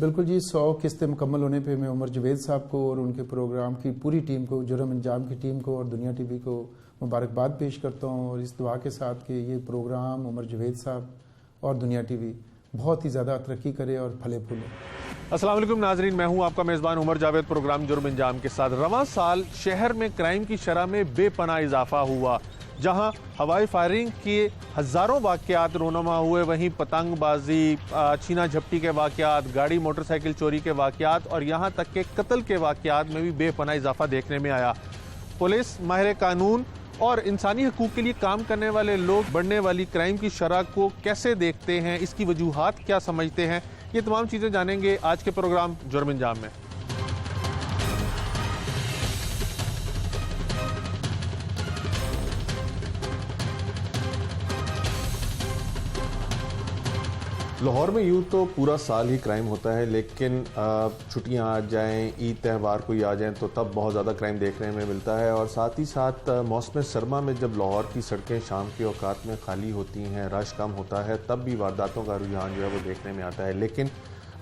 बिल्कुल जी, 100 किस्तें मुकम्मल होने पे मैं उमर जावेद साहब को और उनके प्रोग्राम की पूरी टीम को, जुर्म अंजाम की टीम को और दुनिया टीवी को मुबारकबाद पेश करता हूँ, और इस दुआ के साथ कि ये प्रोग्राम उमर जावेद साहब और दुनिया टीवी बहुत ही ज़्यादा तरक्की करे और फले फूले। अस्सलाम वालेकुम नाजरीन, मैं हूं आपका मेज़बान उमर जावेद प्रोग्राम जुर्म अंजाम के साथ। रवां साल शहर में क्राइम की शरह में बेपनाह इजाफा हुआ। जहां हवाई फायरिंग के हज़ारों वाक़यात रोनमा हुए, वहीं पतंगबाजी, छीना झपटी के वाक़यात, गाड़ी मोटरसाइकिल चोरी के वाक़यात और यहाँ तक के कत्ल के वाक़यात में भी बेपनाह इजाफा देखने में आया। पुलिस, माहिर कानून और इंसानी हकूक़ के लिए काम करने वाले लोग बढ़ने वाली क्राइम की शरह को कैसे देखते हैं, इसकी वजूहात क्या समझते हैं, ये तमाम चीज़ें जानेंगे आज के प्रोग्राम जुर्म अंजाम में। लाहौर में यूँ तो पूरा साल ही क्राइम होता है, लेकिन छुट्टियां आ जाएं, ईद त्यौहार कोई आ जाएं तो तब बहुत ज़्यादा क्राइम देखने में मिलता है। और साथ ही साथ मौसम सरमा में जब लाहौर की सड़कें शाम के औकात में खाली होती हैं, रश कम होता है, तब भी वारदातों का रुझान जो है वो देखने में आता है। लेकिन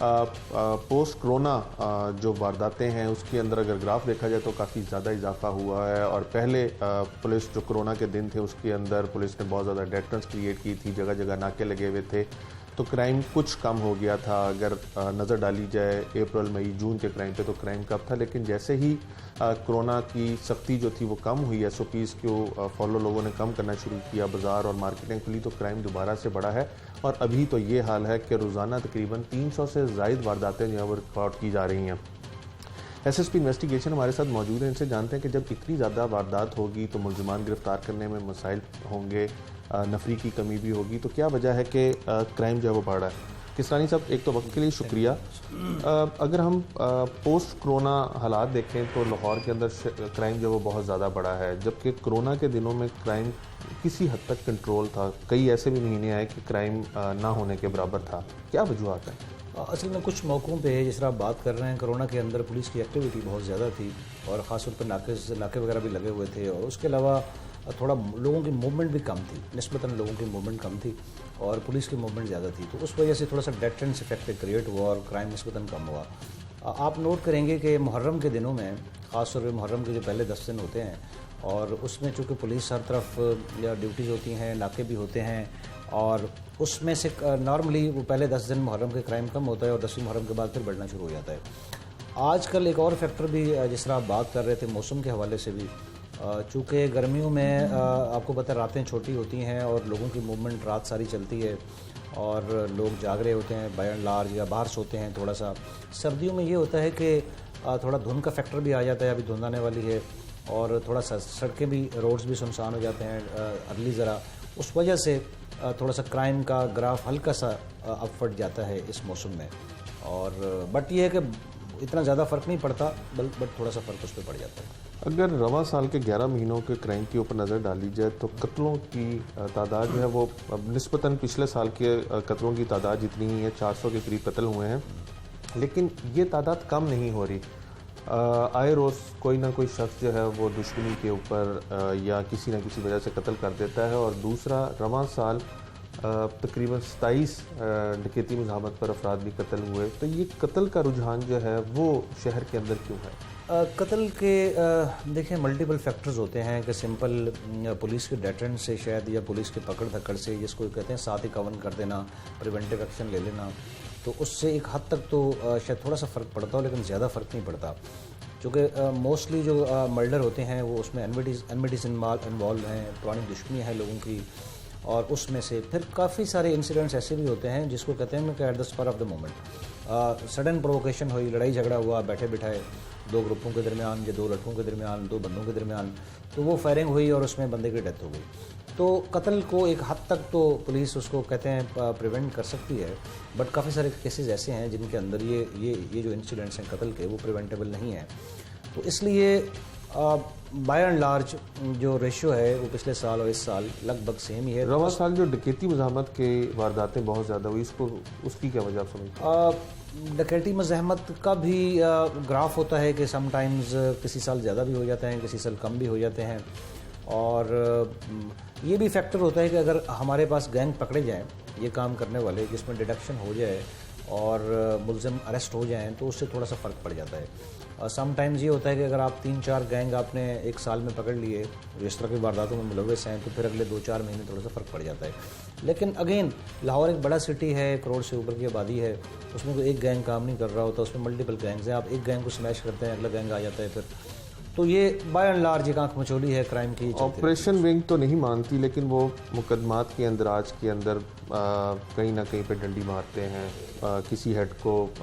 पोस्ट कोरोना जो वारदातें हैं उसके अंदर अगर ग्राफ देखा जाए तो काफ़ी ज़्यादा इजाफा हुआ है। और पहले पुलिस जो कोरोना के दिन थे उसके अंदर पुलिस ने बहुत ज़्यादा डेटरेंस क्रिएट की थी, जगह जगह नाके लगे हुए थे, तो क्राइम कुछ कम हो गया था। अगर नज़र डाली जाए अप्रैल मई जून के क्राइम पे तो क्राइम कम था, लेकिन जैसे ही कोरोना की सख्ती जो थी वो कम हुई, SOPs को फॉलो लोगों ने कम करना शुरू किया, बाज़ार और मार्केटें खुली, तो क्राइम दोबारा से बढ़ा है। और अभी तो ये हाल है कि रोज़ाना तकरीबन 300 से ज़ायद वारदातें जो है वो रिकॉर्ड की जा रही हैं। SSP इन्वेस्टिगेशन हमारे साथ मौजूद हैं, इनसे जानते हैं कि जब इतनी ज़्यादा वारदात होगी तो मुलज़िमान गिरफ्तार करने में मसाइल होंगे, नफरी की कमी भी होगी, तो क्या वजह है कि क्राइम जो है वो बढ़ रहा है। किसरानी साहब, एक तो वक्त के लिए शुक्रिया। अगर हम पोस्ट कोरोना हालात देखें तो लाहौर के अंदर क्राइम जो है वो बहुत ज़्यादा बढ़ा है, जबकि कोरोना के दिनों में क्राइम किसी हद तक कंट्रोल था। कई ऐसे भी महीने आए कि क्राइम ना होने के बराबर था। क्या वजूहत है? असल में कुछ मौक़ों पे जिस तरह आप बात कर रहे हैं, कोरोना के अंदर पुलिस की एक्टिविटी बहुत ज़्यादा थी और ख़ास तौर पर नाके वगैरह भी लगे हुए थे, और उसके अलावा थोड़ा लोगों की मूवमेंट भी कम थी, निस्बतन लोगों की मूवमेंट कम थी और पुलिस की मूवमेंट ज़्यादा थी, तो उस वजह से थोड़ा सा डेटरेंस इफेक्ट क्रिएट हुआ और क्राइम निस्बतन कम हुआ। आप नोट करेंगे कि मुहर्रम के दिनों में, ख़ास तौर पर मुहर्रम के जो पहले 10 दिन होते हैं, और उसमें चूँकि पुलिस हर तरफ या ड्यूटीज़ होती हैं, नाके भी होते हैं, और उसमें से नॉर्मली वो पहले 10 दिन मुहर्रम के क्राइम कम होता है और 10वीं मुहर्रम के बाद फिर बढ़ना शुरू हो जाता है। आजकल एक और फैक्टर भी, जिस तरह आप बात कर रहे थे मौसम के हवाले से भी, चूँकि गर्मियों में आपको पता है रातें छोटी होती हैं और लोगों की मूवमेंट रात सारी चलती है और लोग जाग रहे होते हैं, बाय एंड लार्ज, या बाहर सोते हैं थोड़ा सा। सर्दियों में ये होता है कि थोड़ा धुंध का फैक्टर भी आ जाता है, अभी धुंध आने वाली है, और थोड़ा सा सड़कें भी, रोड्स भी सुनसान हो जाते हैं अर्ली ज़रा, उस वजह से थोड़ा सा क्राइम का ग्राफ हल्का सा अपवर्ड जाता है इस मौसम में। और बट ये है कि इतना ज़्यादा फ़र्क नहीं पड़ता, बट थोड़ा सा फ़र्क उस पर पड़ जाता है। अगर रवां साल के 11 महीनों के क्राइम के ऊपर नज़र डाली जाए तो कत्लों की तादाद जो है वो निस्बतन पिछले साल के कत्लों की तादाद जितनी ही है, 400 के करीब कत्ल हुए हैं, लेकिन ये तादाद कम नहीं हो रही। आए रोज़ कोई ना कोई शख्स जो है वो दुश्मनी के ऊपर या किसी न किसी वजह से कत्ल कर देता है। और दूसरा, रवां साल तकरीबन 27 डकैती मुज़ाहमत पर अफराद भी कत्ल हुए, तो ये कत्ल का रुझान जो है वो शहर के अंदर क्यों है? कत्ल के देखें मल्टीपल फैक्टर्स होते हैं कि सिंपल पुलिस के डेटरेंस से शायद, या पुलिस के पकड़ धकड़ से, जिसको कहते हैं साथ ही कवन कर देना, प्रिवेंटिव एक्शन ले लेना, तो उससे एक हद तक तो शायद थोड़ा सा फ़र्क पड़ता हो, लेकिन ज़्यादा फ़र्क नहीं पड़ता, क्योंकि मोस्टली जो मर्डर होते हैं वो उसमें एनविटीज़ इन्वॉल्व हैं, पुरानी दुश्मनी है लोगों की, और उसमें से फिर काफ़ी सारे इंसिडेंट्स ऐसे भी होते हैं जिसको कहते हैं कि at the spur of the moment sudden provocation हुई, लड़ाई झगड़ा हुआ बैठे बिठाए दो ग्रुपों के दरमियान या दो लड़कों के दरमियान, दो बंदों के दरमियान, तो वो फायरिंग हुई और उसमें बंदे की डेथ हो गई। तो कत्ल को एक हद तक तो पुलिस उसको कहते हैं प्रिवेंट कर सकती है, बट काफ़ी सारे केसेस ऐसे हैं जिनके अंदर ये जो इंसिडेंट्स हैं कत्ल के, वो प्रिवेंटेबल नहीं है। तो इसलिए बाय एंड लार्ज जो रेशियो है वो पिछले साल और इस साल लगभग सेम ही है। रवां साल जो डकैती मुज़ाहमत के वारदातें बहुत ज़्यादा हुई, उसकी क्या वजह आप समझते? डकैती मज़ाहमत का भी ग्राफ होता है कि समटाइम्स किसी साल ज़्यादा भी हो जाते हैं, किसी साल कम भी हो जाते हैं, और ये भी फैक्टर होता है कि अगर हमारे पास गैंग पकड़े जाएं, ये काम करने वाले, जिसमें डिडक्शन हो जाए और मुलजिम अरेस्ट हो जाएं तो उससे थोड़ा सा फ़र्क पड़ जाता है। समटाइम्स ये होता है कि अगर आप 3-4 गैंग आपने एक साल में पकड़ लिए इस तरह की वारदातों में मुलव्वस हैं तो फिर अगले 2-4 महीने थोड़ा सा फ़र्क पड़ जाता है। लेकिन अगेन लाहौर एक बड़ा सिटी है, करोड़ से ऊपर की आबादी है, उसमें कोई एक गैंग काम नहीं कर रहा होता, उसमें मल्टीपल गैंग्स हैं। आप एक गैंग को स्मैश करते हैं, अगला गैंग आ जाता है फिर। तो ये बाय एंड लार्ज एक आंख मचोली है क्राइम की। ऑपरेशन विंग तो नहीं मानती, लेकिन वो मुकदमात के अंदर आज के अंदर कहीं ना कहीं पे डंडी मारते हैं। किसी हेड को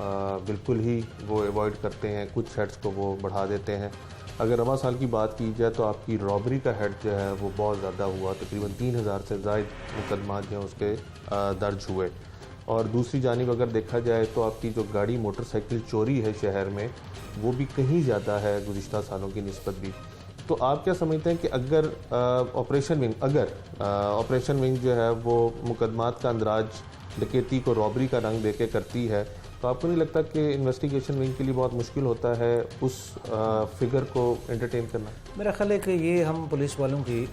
बिल्कुल ही वो अवॉइड करते हैं, कुछ हेड्स को वो बढ़ा देते हैं। अगर रवा साल की बात की जाए तो आपकी रॉबरी का हेड जो है वो बहुत ज़्यादा हुआ, तकरीबन 3000 से ज़ायद मुकदमात जो हैं उसके दर्ज हुए। और दूसरी जानिब अगर देखा जाए तो आपकी जो गाड़ी मोटरसाइकिल चोरी है शहर में, वो भी कहीं ज़्यादा है गुज़िश्ता सालों की निस्बत भी। तो आप क्या समझते हैं कि अगर ऑपरेशन विंग जो है वो मुकदमात का अंदराज डकैती को रॉबरी का रंग देके करती है, तो आपको नहीं लगता कि इन्वेस्टिगेशन विंग के लिए बहुत मुश्किल होता है उस फिगर को एंटरटेन करना? मेरा ख्याल है कि ये हम पुलिस वालों की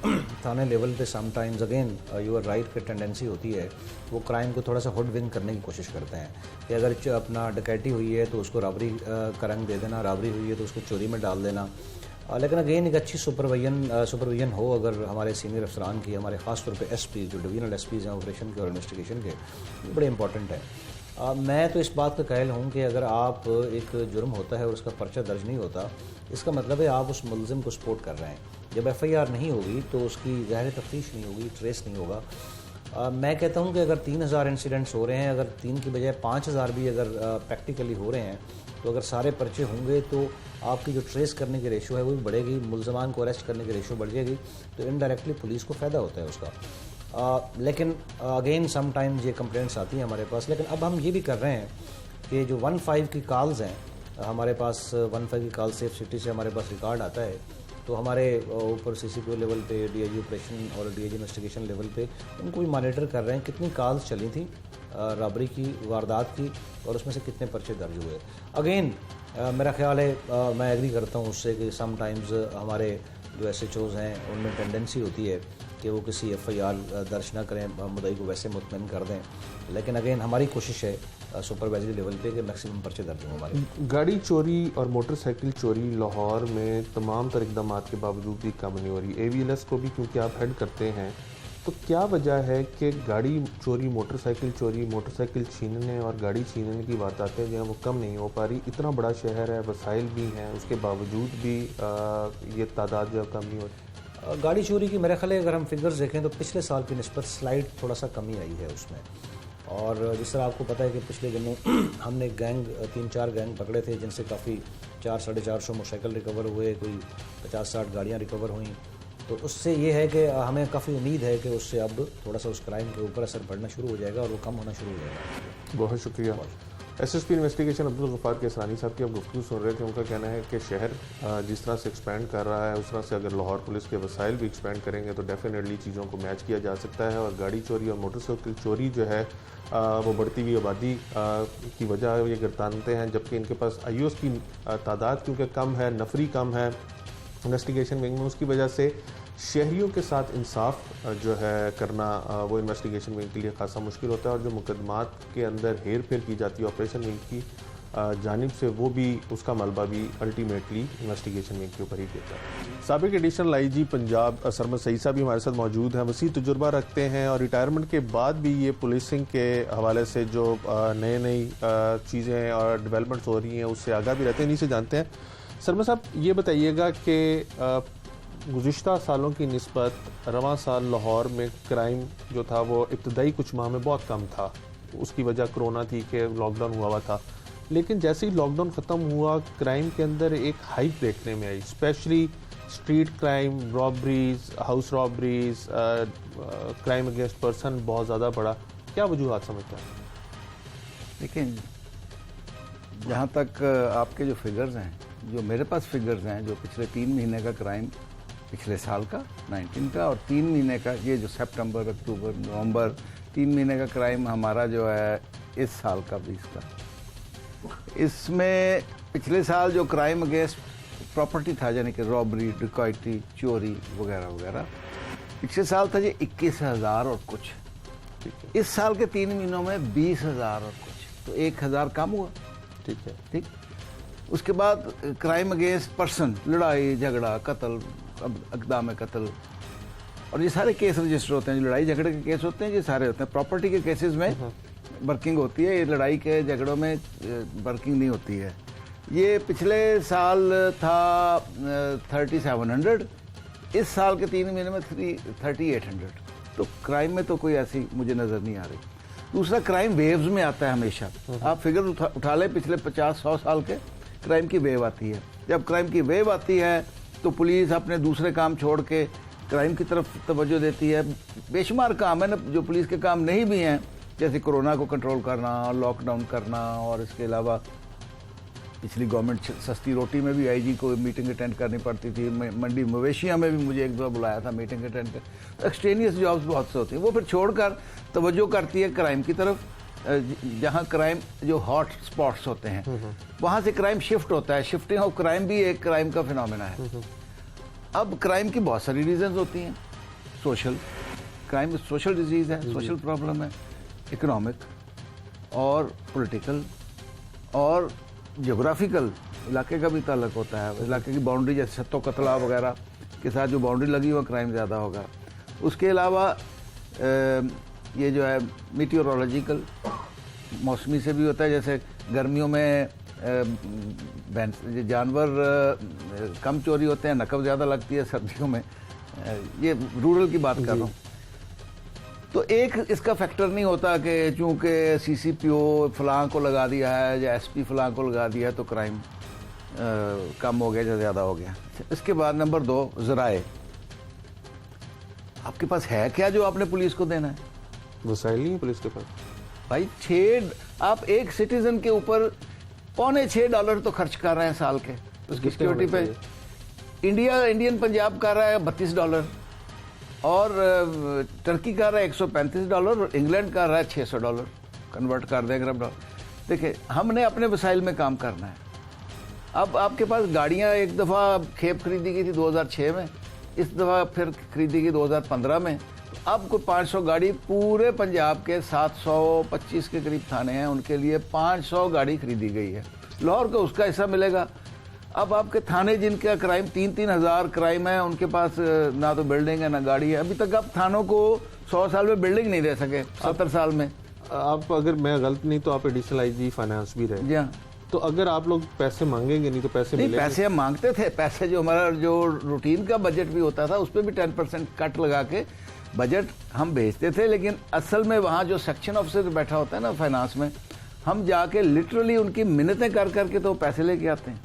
थाने लेवल पे sometimes again you are right की टेंडेंसी होती है, वो क्राइम को थोड़ा सा हुड विंग करने की कोशिश करते हैं कि अगर अपना डकैती हुई है तो उसको रॉबरी का रंग दे देना, रॉबरी हुई है तो उसको चोरी में डाल देना। लेकिन अगेन एक अच्छी सुपरविजन हो अगर हमारे सीनियर अफसरान की, हमारे ख़ास तौर पे एसपी जो डिवीजनल एसपीज़ हैं ऑपरेशन के और इन्वेस्टिगेशन के, ये बड़े इंपॉर्टेंट है। मैं तो इस बात का कायल हूँ कि अगर आप एक जुर्म होता है और उसका पर्चा दर्ज नहीं होता, इसका मतलब है आप उस मुलजिम को सपोर्ट कर रहे हैं। जब FIR नहीं होगी तो उसकी ज़ाहिर तफ्तीश नहीं होगी, ट्रेस नहीं होगा। मैं कहता हूँ कि अगर 3000 इंसिडेंट्स हो रहे हैं, अगर 3 की बजाय 5000 भी अगर प्रैक्टिकली हो रहे हैं, तो अगर सारे पर्चे होंगे तो आपकी जो ट्रेस करने की रेशो है वो भी बढ़ेगी, मुलजमान को अरेस्ट करने की रेशो बढ़ जाएगी, तो इनडायरेक्टली पुलिस को फ़ायदा होता है उसका। लेकिन अगेन समटाइम्स ये कंप्लेंट्स आती हैं हमारे पास। लेकिन अब हम ये भी कर रहे हैं कि जो 15 की कॉल्स हैं हमारे पास, 15 की कॉल सेफ सिटी से हमारे पास रिकॉर्ड आता है, तो हमारे ऊपर CCPO लेवल पे, DIG ऑपरेशन और DIG इन्वेस्टिगेशन लेवल पे उनको भी मॉनिटर कर रहे हैं कितनी कॉल्स चली थी रॉबरी की, वारदात की, और उसमें से कितने पर्चे दर्ज हुए। अगेन मेरा ख्याल है, मैं एग्री करता हूँ उससे कि समटाइम्स हमारे जो SHOs हैं उनमें टेंडेंसी होती है कि वो किसी FIR दर्ज ना करें, मुद्दई को वैसे मुतमईन कर दें। लेकिन अगेन हमारी कोशिश है सुपरवाइजरी लेवल पे कि मैक्सिमम पर्चे दर्ज हों हमारे। गाड़ी चोरी और मोटरसाइकिल चोरी लाहौर में तमाम तर इक़दाम के बावजूद भी कम नहीं हो रही। AVLS को भी क्योंकि आप हेड करते हैं, तो क्या वजह है कि गाड़ी चोरी, मोटरसाइकिल छीनने और गाड़ी छीनने की वारदातें जो हैं वो कम नहीं हो पा रही? इतना बड़ा शहर है, वसाइल भी हैं, उसके बावजूद भी ये तादाद जो कम नहीं हो रही। गाड़ी चोरी की मेरे ख्याल अगर हम फिगर्स देखें तो पिछले साल की निस्बत स्लाइड थोड़ा सा कमी आई है उसमें। और जिस तरह आपको पता है कि पिछले दिनों हमने गैंग 3-4 गैंग पकड़े थे जिनसे काफ़ी 400-450 मोटरसाइकिल रिकवर हुए, कोई 50-60 गाड़ियाँ रिकवर हुई। तो उससे ये है कि हमें काफ़ी उम्मीद है कि उससे अब थोड़ा सा उस क्राइम के ऊपर असर पड़ना शुरू हो जाएगा और वो कम होना शुरू हो जाएगा। बहुत शुक्रिया। SSP इन्वेस्टिगेशन अब्दुल गफ्फार केसरानी साहब की अब गुफ्तगू सुन रहे थे। उनका कहना है कि शहर जिस तरह से एक्सपेंड कर रहा है, उस तरह से अगर लाहौर पुलिस के वसाइल भी एक्सपेंड करेंगे तो डेफिनेटली चीज़ों को मैच किया जा सकता है। और गाड़ी चोरी और मोटरसाइकिल चोरी जो है वो बढ़ती हुई आबादी की वजह ये गर्दानते हैं, जबकि इनके पास IOs की तादाद क्योंकि कम है, नफरी कम है इन्वेस्टिगेशन विंग में, उसकी वजह से शहरियों के साथ इंसाफ जो है करना वो इन्वेस्टिगेशन विंग के लिए खासा मुश्किल होता है। और जो मुकदमात के अंदर हेर फेर की जाती है ऑपरेशन विंग की जानिब से, वो भी उसका मलबा भी अल्टीमेटली इन्वेस्टिगेशन विंग के ऊपर ही गिरता है। साबिक एडिशनल IG पंजाब सरमद सईद साहब भी हमारे साथ मौजूद हैं, वसी तजुर्बा रखते हैं और रिटायरमेंट के बाद भी ये पुलिसिंग के हवाले से जो नई चीज़ें और डेवलपमेंट्स हो रही हैं उससे आगाह भी रहते हैं। इन्हीं से जानते हैं। सरमद साहब, ये बताइएगा कि गुज़िश्ता सालों की निस्बत रवां साल लाहौर में क्राइम जो था वो इब्तदाई कुछ माह में बहुत कम था। उसकी वजह कोरोना थी कि लॉकडाउन हुआ था, लेकिन जैसे ही लॉकडाउन ख़त्म हुआ क्राइम के अंदर एक हाइप देखने में आई, specially street crime, robberies, house robberies, crime against person बहुत ज़्यादा बढ़ा। क्या वजूहात समझते हैं? लेकिन जहाँ तक आपके जो फिगर्स हैं, जो मेरे पास फिगर्स हैं, जो पिछले 3 महीने का क्राइम पिछले साल का 19 का और 3 महीने का ये जो सितंबर, अक्टूबर, नवंबर 3 महीने का क्राइम हमारा जो है इस साल का 20 का, इसमें पिछले साल जो क्राइम अगेंस्ट प्रॉपर्टी था, यानी कि रॉबरी, डकैती, चोरी वगैरह वगैरह, पिछले साल था ये 21,000 और कुछ। इस साल के 3 महीनों में 20,000 और कुछ। तो 1000 कम हुआ। ठीक है। ठीक, उसके बाद क्राइम अगेंस्ट पर्सन, लड़ाई झगड़ा कत्ल, अक़दाम कत्ल, और ये सारे केस रजिस्टर होते हैं। जो लड़ाई झगड़े के केस होते हैं ये सारे होते हैं। प्रॉपर्टी के केसेस में वर्किंग होती है, ये लड़ाई के झगड़ों में वर्किंग नहीं होती है। ये पिछले साल था 3700, इस साल के 3 महीने में 3800। तो क्राइम में तो कोई ऐसी मुझे नज़र नहीं आ रही। दूसरा, क्राइम वेव्स में आता है हमेशा। आप फिगर उठा लें, पिछले 50-100 साल के क्राइम की वेव आती है। जब क्राइम की वेव आती है तो पुलिस अपने दूसरे काम छोड़ के क्राइम की तरफ तवज्जो देती है। बेशुमार काम है ना जो पुलिस के काम नहीं भी हैं, जैसे कोरोना को कंट्रोल करना, लॉकडाउन करना, और इसके अलावा पिछली गवर्नमेंट सस्ती रोटी में भी आईजी को मीटिंग अटेंड करनी पड़ती थी। मंडी मवेशिया में भी मुझे एक बार बुलाया था मीटिंग अटेंड कर। तो एक्सट्रेनियस जॉब्स बहुत से होती हैं, वो फिर छोड़कर तवज्जो करती है क्राइम की तरफ। जहाँ क्राइम जो हॉट स्पॉट्स होते हैं वहाँ से क्राइम शिफ्ट होता है। शिफ्टिंग ऑफ क्राइम भी एक क्राइम का फिनोमेना है। अब क्राइम की बहुत सारी रीजंस होती हैं। सोशल क्राइम सोशल डिजीज़ है, सोशल प्रॉब्लम है, इकोनॉमिक और पॉलिटिकल और ज्योग्राफिकल इलाके का भी ताल्लुक होता है। इलाके की बाउंड्री, जैसे छत्तो कतला वगैरह के साथ जो बाउंड्री लगी हुआ क्राइम ज़्यादा होगा। उसके अलावा ये जो है मीटियोरोलॉजिकल, मौसमी से भी होता है। जैसे गर्मियों में जानवर कम चोरी होते हैं, नकब ज़्यादा लगती है। सर्दियों में ये रूरल की बात कर रहा हूँ। तो एक इसका फैक्टर नहीं होता कि चूंकि सीसीपीओ फलां को लगा दिया है या एसपी फलां को लगा दिया है तो क्राइम कम हो गया या ज़्यादा हो गया। इसके बाद नंबर 2, ज़राए। आपके पास है क्या जो आपने पुलिस को देना है? वसाइल नहीं है पुलिस के पास भाई। आप एक सिटीजन के ऊपर $6.25 तो खर्च कर रहे हैं साल के उसकी सिक्योरिटी पे। इंडियन पंजाब कर रहा है $32 और टर्की कर रहा है $135 और इंग्लैंड कर रहा है $600। कन्वर्ट कर दें अरब डॉलर। देखिए, हमने अपने वसाइल में काम करना है। अब आपके पास गाड़ियां एक दफ़ा खेप खरीदी गई थी 2006 में, इस दफ़ा फिर खरीदी गई 2015 में। अब कोई 500 गाड़ी पूरे पंजाब के 725 के करीब थाने हैं, उनके लिए 500 गाड़ी खरीदी गई है। लाहौर को उसका हिस्सा मिलेगा। अब आपके थाने जिनका क्राइम 3-3 हज़ार क्राइम है, उनके पास ना तो बिल्डिंग है ना गाड़ी है। अभी तक आप थानों को 100 साल में बिल्डिंग नहीं दे सके, 70 साल में। आप, अगर मैं गलत नहीं तो आप एडिशनल आईजी फाइनेंस भी रहे। जी हाँ। तो अगर आप लोग पैसे मांगेंगे नहीं तो पैसे नहीं, मिलेंगे? पैसे हम मांगते थे। पैसे जो हमारा जो रूटीन का बजट भी होता था उस पर भी 10% कट लगा के बजट हम भेजते थे। लेकिन असल में वहाँ जो सेक्शन ऑफिसर बैठा होता है ना फाइनेंस में, हम जाके लिटरली उनकी मिन्नतें कर करके तो पैसे लेके आते हैं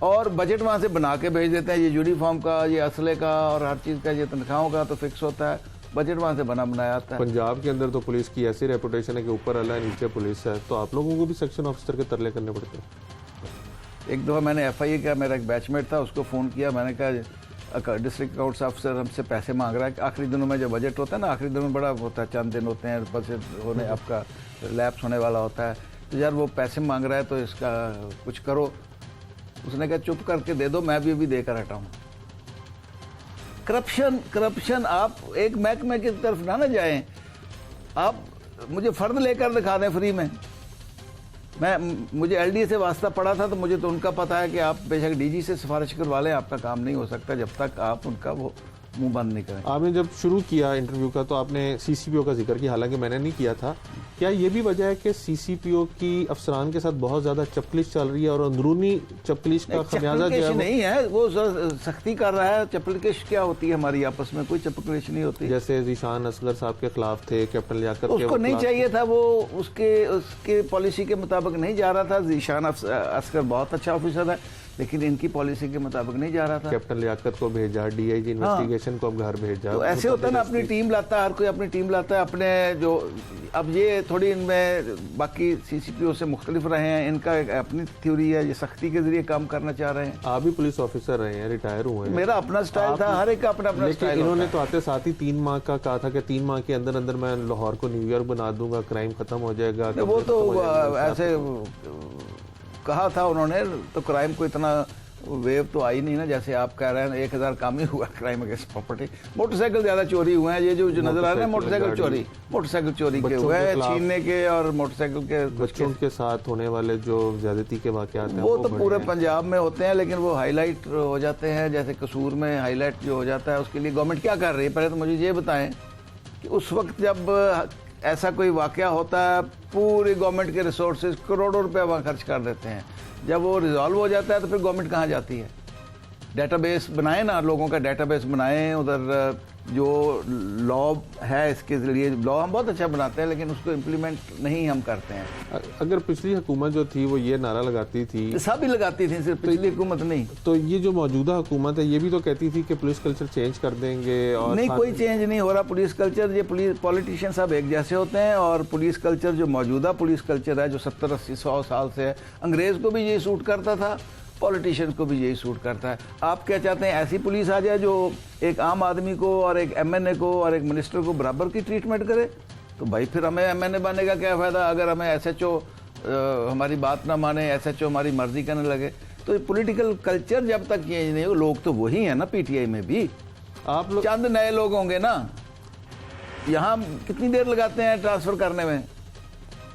और बजट वहाँ से बना के भेज देते हैं। ये यूनिफॉर्म का, ये असले का और हर चीज़ का, ये तनख्वाहों का तो फिक्स होता है। बजट वहाँ से बनाया आता है। पंजाब के अंदर तो पुलिस की ऐसी रेपुटेशन है कि ऊपर अल्लाह नीचे पुलिस है, तो आप लोगों को भी सेक्शन ऑफिसर के तरले करने पड़ते हैं। एक दफ़ा मैंने FIA का, मेरा एक बैचमेट था, उसको फ़ोन किया। मैंने कहा डिस्ट्रिक्ट अकाउंट्स ऑफिसर हमसे पैसे मांग रहा है। आखिरी दिनों में जब बजट होता है ना, आखिरी दिनों में बड़ा होता है, चंद दिन होते हैं, बजट होने आपका लैप्स होने वाला होता है, तो यार वो पैसे मांग रहा है तो इसका कुछ करो। उसने कहा चुप करके दे दो, मैं भी अभी देकर हटाऊँ। करप्शन आप एक महकमे की तरफ ना जाएं। आप मुझे फर्द लेकर दिखा दें फ्री में। मुझे LDA से वास्ता पड़ा था तो मुझे तो उनका पता है कि आप बेशक DG से सिफारिश करवा लें, आपका काम नहीं हो सकता जब तक आप उनका वो मुंह बंद नहीं करें। आपने जब शुरू किया इंटरव्यू का तो आपने CCPO का जिक्र किया, हालांकि मैंने नहीं किया था। क्या ये भी वजह है कि CCPO की अफसरान के साथ बहुत ज्यादा चपलिश चल रही है और अंदरूनी चपलिश का खमियाजा जो है नहीं है, वो सख्ती कर रहा है। चपलिश क्या होती है हमारी आपस में? कोई चपलिश नहीं होती। जैसे ज़ीशान असगर साहब के खिलाफ थे, कैप्टन लियाकत के, उसको नहीं चाहिए था, वो उसके पॉलिसी के मुताबिक नहीं जा रहा था। ज़ीशान असगर बहुत अच्छा ऑफिसर है लेकिन इनकी पॉलिसी के मुताबिक नहीं जा रहा था। कैप्टन लियाकत को भेजा, DIG इन्वेस्टिगेशन को अब घर भेजा। तो ऐसे होता है ना, अपनी टीम लाता है, हर कोई अपनी टीम लाता है अपने जो। अब ये थोड़ी इनमें बाकी CCPO से मुख्तलिफ रहे हैं, इनका एक अपनी थ्योरी है, ये सख्ती के जरिए काम करना चाह रहे हैं। आप भी पुलिस ऑफिसर रहे हैं, रिटायर हुए हैं। मेरा अपना स्टाइल था, हर एक का अपना अपना स्टाइल। इन्होंने तो आते साथ ही 3 माह का कहा था कि 3 माह के अंदर अंदर मैं लाहौर को न्यूयॉर्क बना दूंगा, क्राइम खत्म हो जाएगा। वो तो ऐसे कहा था उन्होंने, तो क्राइम को इतना वेव तो आई नहीं ना, जैसे आप कह रहे हैं 1000 कम ही हुआ क्राइम अगेंस्ट प्रॉपर्टी। मोटरसाइकिल ज्यादा चोरी हुए हैं, ये जो नजर आ रहे हैं मोटरसाइकिल चोरी के हुए हैं, छीनने के और मोटरसाइकिल के बच्चों के साथ होने वाले जो ज्यादती के वाकयात हैं वो तो पूरे पंजाब में होते हैं, लेकिन वो हाईलाइट हो जाते हैं। जैसे कसूर में हाईलाइट जो हो जाता है, उसके लिए गवर्नमेंट क्या कर रही है? पहले तो मुझे ये बताएं कि उस वक्त जब ऐसा कोई वाकया होता है, पूरी गवर्नमेंट के रिसोर्सेज करोड़ों रुपए वहाँ खर्च कर देते हैं। जब वो रिजॉल्व हो जाता है तो फिर गवर्नमेंट कहाँ जाती है? डेटाबेस बनाए ना, लोगों का डेटाबेस बनाएं। उधर जो लॉ है, इसके लिए लॉ हम बहुत अच्छा बनाते हैं, लेकिन उसको इम्प्लीमेंट नहीं हम करते हैं। अगर पिछली हुकूमत जो थी वो ये नारा लगाती थी, सब ही लगाती थी, सिर्फ पिछली हुकूमत नहीं, तो ये जो मौजूदा हुकूमत है ये भी तो कहती थी कि पुलिस कल्चर चेंज कर देंगे, और नहीं, कोई चेंज नहीं हो रहा पुलिस कल्चर। ये पॉलिटिशियन सब एक जैसे होते हैं, और पुलिस कल्चर जो मौजूदा पुलिस कल्चर है, जो 70, 80, 100 साल से है, अंग्रेज को भी यही सूट करता था, पॉलिटिशियन को भी यही सूट करता है। आप क्या चाहते हैं, ऐसी पुलिस आ जाए जो एक आम आदमी को और एक MNA को और एक मिनिस्टर को बराबर की ट्रीटमेंट करे? तो भाई फिर हमें MNA बनने का क्या फ़ायदा अगर हमें SHO हमारी बात ना माने, SHO हमारी मर्जी करने लगे? तो पॉलिटिकल कल्चर जब तक चेंज नहीं हो, लोग तो वही है ना, PTI में भी आप लोग चंद नए लोग होंगे ना। यहाँ कितनी देर लगाते हैं ट्रांसफ़र करने में?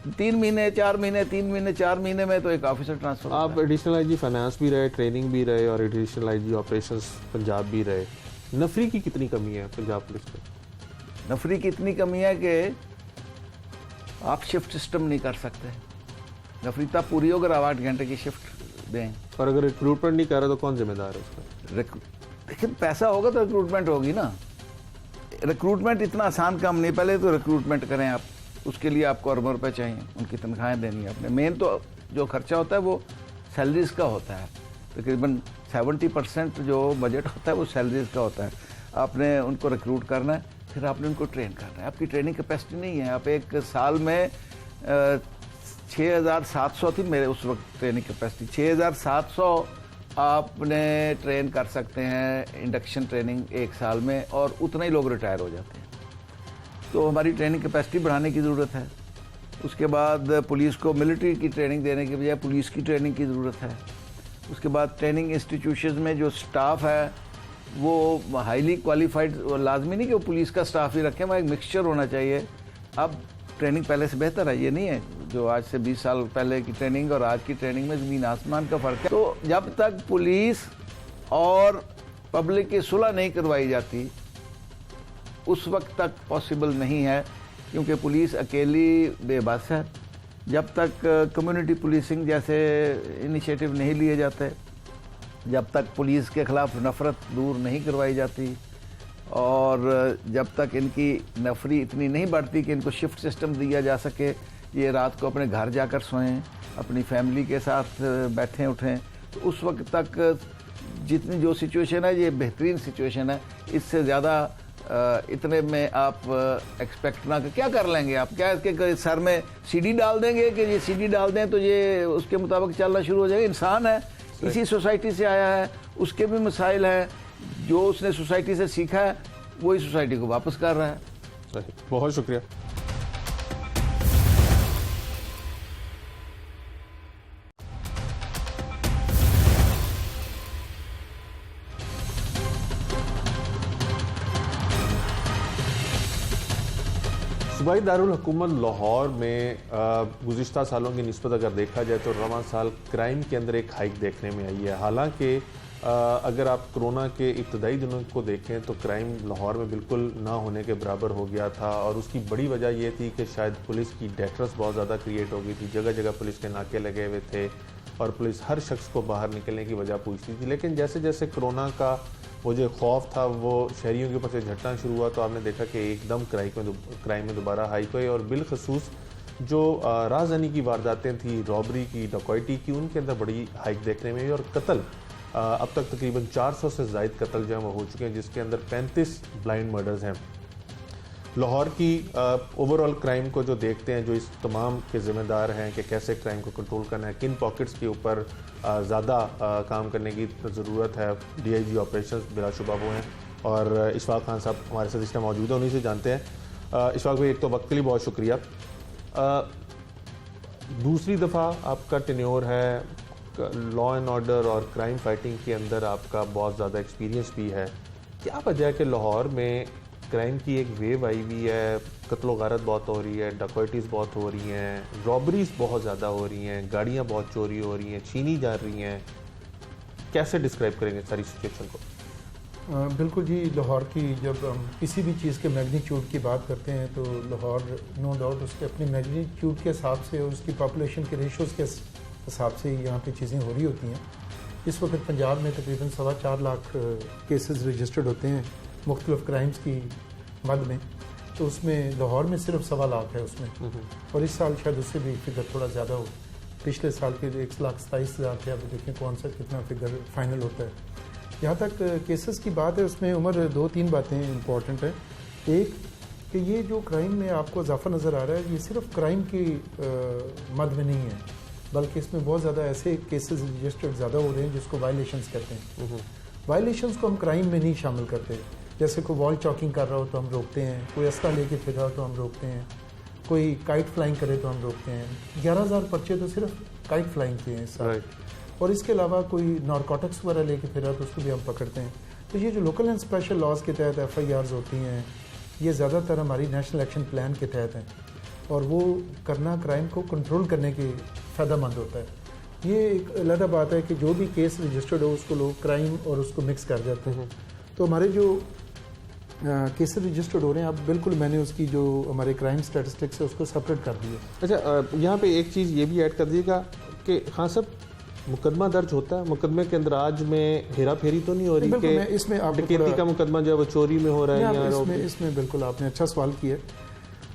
3 महीने 4 महीने, 3 महीने 4 महीने में तो एक ऑफिसर ट्रांसफर। आप एडिशनल IG फाइनेंस भी रहे, ट्रेनिंग भी रहे, और एडिशनल IG ऑपरेशंस पंजाब भी रहे। नफरी की कितनी कमी है पंजाब पुलिस में? नफरी की इतनी कमी है कि आप शिफ्ट सिस्टम नहीं कर सकते। नफरी तब पूरी होकर 8 घंटे की शिफ्ट दें। और अगर रिक्रूटमेंट नहीं कर रहा तो कौन जिम्मेदार है उसका? देखिए, पैसा होगा तो रिक्रूटमेंट होगी ना। रिक्रूटमेंट इतना आसान काम नहीं, पहले तो रिक्रूटमेंट करें आप, उसके लिए आपको अरबों रुपये चाहिए, उनकी तनख्वाहें देनी है आपने। मेन तो जो खर्चा होता है वो सैलरीज का होता है, तकरीबन 70% जो बजट होता है वो सैलरीज का होता है। आपने उनको रिक्रूट करना है, फिर आपने उनको ट्रेन करना है। आपकी ट्रेनिंग कैपेसिटी नहीं है। आप एक साल में 6700 थी मेरे उस वक्त ट्रेनिंग कैपेसिटी, 6700 आपने ट्रेन कर सकते हैं इंडक्शन ट्रेनिंग एक साल में, और उतना ही लोग रिटायर हो जाते हैं। तो हमारी ट्रेनिंग कैपेसिटी बढ़ाने की ज़रूरत है। उसके बाद पुलिस को मिलिट्री की ट्रेनिंग देने के बजाय पुलिस की ट्रेनिंग की ज़रूरत है। उसके बाद ट्रेनिंग इंस्टीट्यूशंस में जो स्टाफ है वो हाईली क्वालिफाइड, लाजमी नहीं कि वो पुलिस का स्टाफ ही रखें, वहाँ एक मिक्सचर होना चाहिए। अब ट्रेनिंग पहले से बेहतर है, ये नहीं है जो आज से 20 साल पहले की ट्रेनिंग और आज की ट्रेनिंग में ज़मीन आसमान का फ़र्क है। तो जब तक पुलिस और पब्लिक की सुलह नहीं करवाई जाती, उस वक्त तक पॉसिबल नहीं है, क्योंकि पुलिस अकेली बेबस है। जब तक कम्युनिटी पुलिसिंग जैसे इनिशिएटिव नहीं लिए जाते, जब तक पुलिस के ख़िलाफ़ नफ़रत दूर नहीं करवाई जाती, और जब तक इनकी नफरी इतनी नहीं बढ़ती कि इनको शिफ्ट सिस्टम दिया जा सके, ये रात को अपने घर जाकर सोएं, अपनी फैमिली के साथ बैठें उठें, तो उस वक्त तक जितनी जो सिचुएशन है ये बेहतरीन सिचुएशन है। इससे ज़्यादा इतने में आप एक्सपेक्ट ना कर, क्या कर लेंगे आप? क्या इसके सर में CD डाल देंगे कि ये CD डाल दें तो ये उसके मुताबिक चलना शुरू हो जाएगा? इंसान है, इसी सोसाइटी से आया है, उसके भी मसाइल हैं, जो उसने सोसाइटी से सीखा है वही सोसाइटी को वापस कर रहा है। सही, बहुत शुक्रिया। सूबाई दारुल हुकूमत लाहौर में गुज़िश्ता सालों की निस्बत अगर देखा जाए तो रवां साल क्राइम के अंदर एक हाइक देखने में आई है। हालांकि अगर आप कोरोना के इब्तदाई दिनों को देखें तो क्राइम लाहौर में बिल्कुल ना होने के बराबर हो गया था, और उसकी बड़ी वजह यह थी कि शायद पुलिस की डेटर्स बहुत ज़्यादा क्रिएट हो गई थी। जगह जगह पुलिस के नाके लगे हुए थे और पुलिस हर शख्स को बाहर निकलने की वजह पूछती थी। लेकिन जैसे जैसे कोरोना का वो जो खौफ था वो शहरियों के ऊपर से झटना शुरू हुआ, तो आपने देखा कि एकदम क्राइम में दोबारा हाइक हुई, और बिलखसूस जो राहज़नी की वारदातें थी, रॉबरी की, डकैती की, उनके अंदर बड़ी हाइक देखने में आई। और कत्ल अब तक तकरीबन 400 से ज़ायद कत्ल जो है वो हो चुके हैं, जिसके अंदर 35 ब्लाइंड मर्डर्स हैं। लाहौर की ओवरऑल क्राइम को जो देखते हैं, जो इस तमाम के ज़िम्मेदार हैं कि कैसे क्राइम को कंट्रोल करना है, किन पॉकेट्स के ऊपर ज़्यादा काम करने की ज़रूरत है, DIG ऑपरेशंस बिलाशुबा वो हैं। और इशफाक खान साहब हमारे साथ इस टाइम मौजूद हैं, उन्हीं से जानते हैं। इशफाक भाई, एक तो वक्त के लिए बहुत शुक्रिया। दूसरी दफ़ा आपका टेन्योर है, लॉ एंड ऑर्डर और क्राइम फाइटिंग के अंदर आपका बहुत ज़्यादा एक्सपीरियंस भी है, क्या वजह है कि लाहौर में क्राइम की एक वेव आई हुई है, कत्ल गारत बहुत हो रही है, डकैतीज़ बहुत हो रही हैं, रॉबरीज बहुत ज़्यादा हो रही हैं, गाड़ियाँ बहुत चोरी हो रही हैं, छीनी जा रही हैं, कैसे डिस्क्राइब करेंगे सारी सिचुएशन को? बिल्कुल जी, लाहौर की जब हम किसी भी चीज़ के मैग्नीट्यूड की बात करते हैं तो लाहौर नो डाउट उसके अपने मैग्नीट्यूड के हिसाब से और उसकी पॉपुलेशन के रेशोज़ के हिसाब से यहाँ पे चीज़ें हो रही होती हैं। इस वक्त पंजाब में तकरीबन 4.25 लाख केसेस रजिस्टर्ड होते हैं मुख्तलिफ क्राइम्स की मद में, तो उसमें लाहौर में सिर्फ 1.25 लाख है उसमें, और इस साल शायद उससे भी फिगर थोड़ा ज़्यादा हो। पिछले साल के 1,27,000 थे, अब देखें कौन सा कितना फिगर फाइनल होता है। जहाँ तक केसेस की बात है उसमें उम्र 2-3 बातें इंपॉर्टेंट है। एक कि ये जो क्राइम में आपको इजाफा नज़र आ रहा है ये सिर्फ क्राइम की मद में नहीं है, बल्कि इसमें बहुत ज़्यादा ऐसे केसेस रजिस्टर्ड ज़्यादा हो रहे हैं जिसको वायलेशंस कहते हैं। वायलेशंस को हम क्राइम में नहीं शामिल करते। जैसे कोई वॉल चॉकिंग कर रहा हो तो हम रोकते हैं, कोई अस्ता लेके फिर रहा हो तो हम रोकते हैं, कोई काइट फ्लाइंग करे तो हम रोकते हैं। 11,000 पर्चे तो सिर्फ काइट फ्लाइंग के हैं इस साल। और इसके अलावा कोई नारकोटिक्स वगैरह लेके फिर रहा तो उसको भी हम पकड़ते हैं। तो ये जो लोकल एंड स्पेशल लॉज के तहत FIRs होती हैं ये ज़्यादातर हमारी नेशनल एक्शन प्लान के तहत हैं, और वो करना क्राइम को कंट्रोल करने के फ़ायदेमंद होता है। ये एक अलग बात है कि जो भी केस रजिस्टर्ड हो उसको लोग क्राइम और उसको मिक्स कर जाते हैं। तो हमारे जो केसेस रजिस्टर्ड हो रहे हैं, अब बिल्कुल मैंने उसकी जो हमारे क्राइम स्टैटिस्टिक्स है उसको सेपरेट कर दिया। अच्छा, यहाँ पे एक चीज़ ये भी ऐड कर दीजिएगा कि हाँ सब मुकदमा दर्ज होता है, मुकदमे के अंदर आज में हेरा फेरी तो नहीं हो रही कि इसमें डकैती का मुकदमा जो है वो चोरी में हो रहा है? इसमें बिल्कुल आपने अच्छा सवाल किया।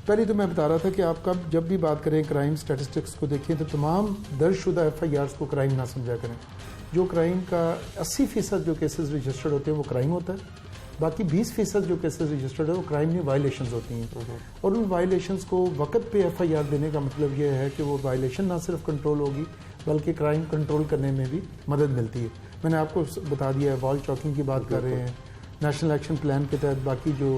पहले तो मैं बता रहा था कि आप कब जब भी बात करें क्राइम स्टैटिस्टिक्स को देखिए तो तमाम दर्जशुदा FIRs को क्राइम ना समझा करें। जो क्राइम का 80% जो केसेस रजिस्टर्ड होते हैं वो क्राइम होता है, बाकी 20% जो केसेस रजिस्टर्ड है वो क्राइम में वायलेशंस होती हैं। और उन वायलेशंस को वक्त पे FIR देने का मतलब ये है कि वो वायलेशन ना सिर्फ कंट्रोल होगी बल्कि क्राइम कंट्रोल करने में भी मदद मिलती है। मैंने आपको बता दिया है, वॉल चॉकिंग की बात कर रहे हैं, नेशनल एक्शन प्लान के तहत बाकी जो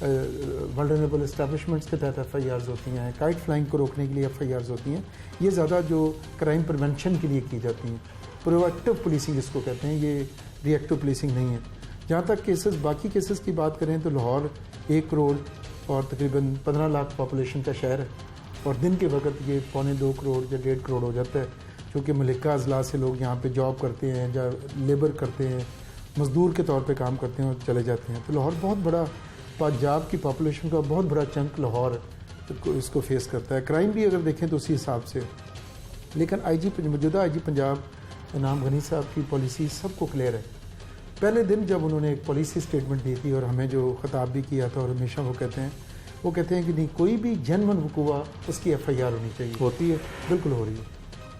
वल्नरेबल एस्टैब्लिशमेंट्स के तहत FIRs होती हैं, काइट फ्लाइंग को रोकने के लिए FIRs होती हैं। ये ज़्यादा जो क्राइम प्रिवेंशन के लिए की जाती हैं, प्रोएक्टिव पुलिसिंग इसको कहते हैं, ये रिएक्टिव पुलिसिंग नहीं है। जहाँ तक केसेस बाकी केसेस की बात करें तो लाहौर 1 करोड़ और तकरीबन 15 लाख पॉपुलेशन का शहर है, और दिन के वक्त ये 2.25 करोड़ या 1.5 करोड़ हो जाता है, क्योंकि मलिका अजला से लोग यहाँ पे जॉब करते हैं या लेबर करते हैं, मजदूर के तौर पे काम करते हैं और चले जाते हैं। तो लाहौर बहुत बड़ा, पंजाब की पॉपुलेशन का बहुत बड़ा चंक लाहौर इसको फेस करता है। क्राइम भी अगर देखें तो उसी हिसाब से। लेकिन मौजूदा IG पंजाब इनाम गनी साहब की पॉलिसी सबको क्लियर है। पहले दिन जब उन्होंने एक पॉलिसी स्टेटमेंट दी थी और हमें जो खिताब भी किया था, और हमेशा वो कहते हैं कि नहीं, कोई भी जनमन हुकूआ उसकी FIR होनी चाहिए। होती है, बिल्कुल हो रही है,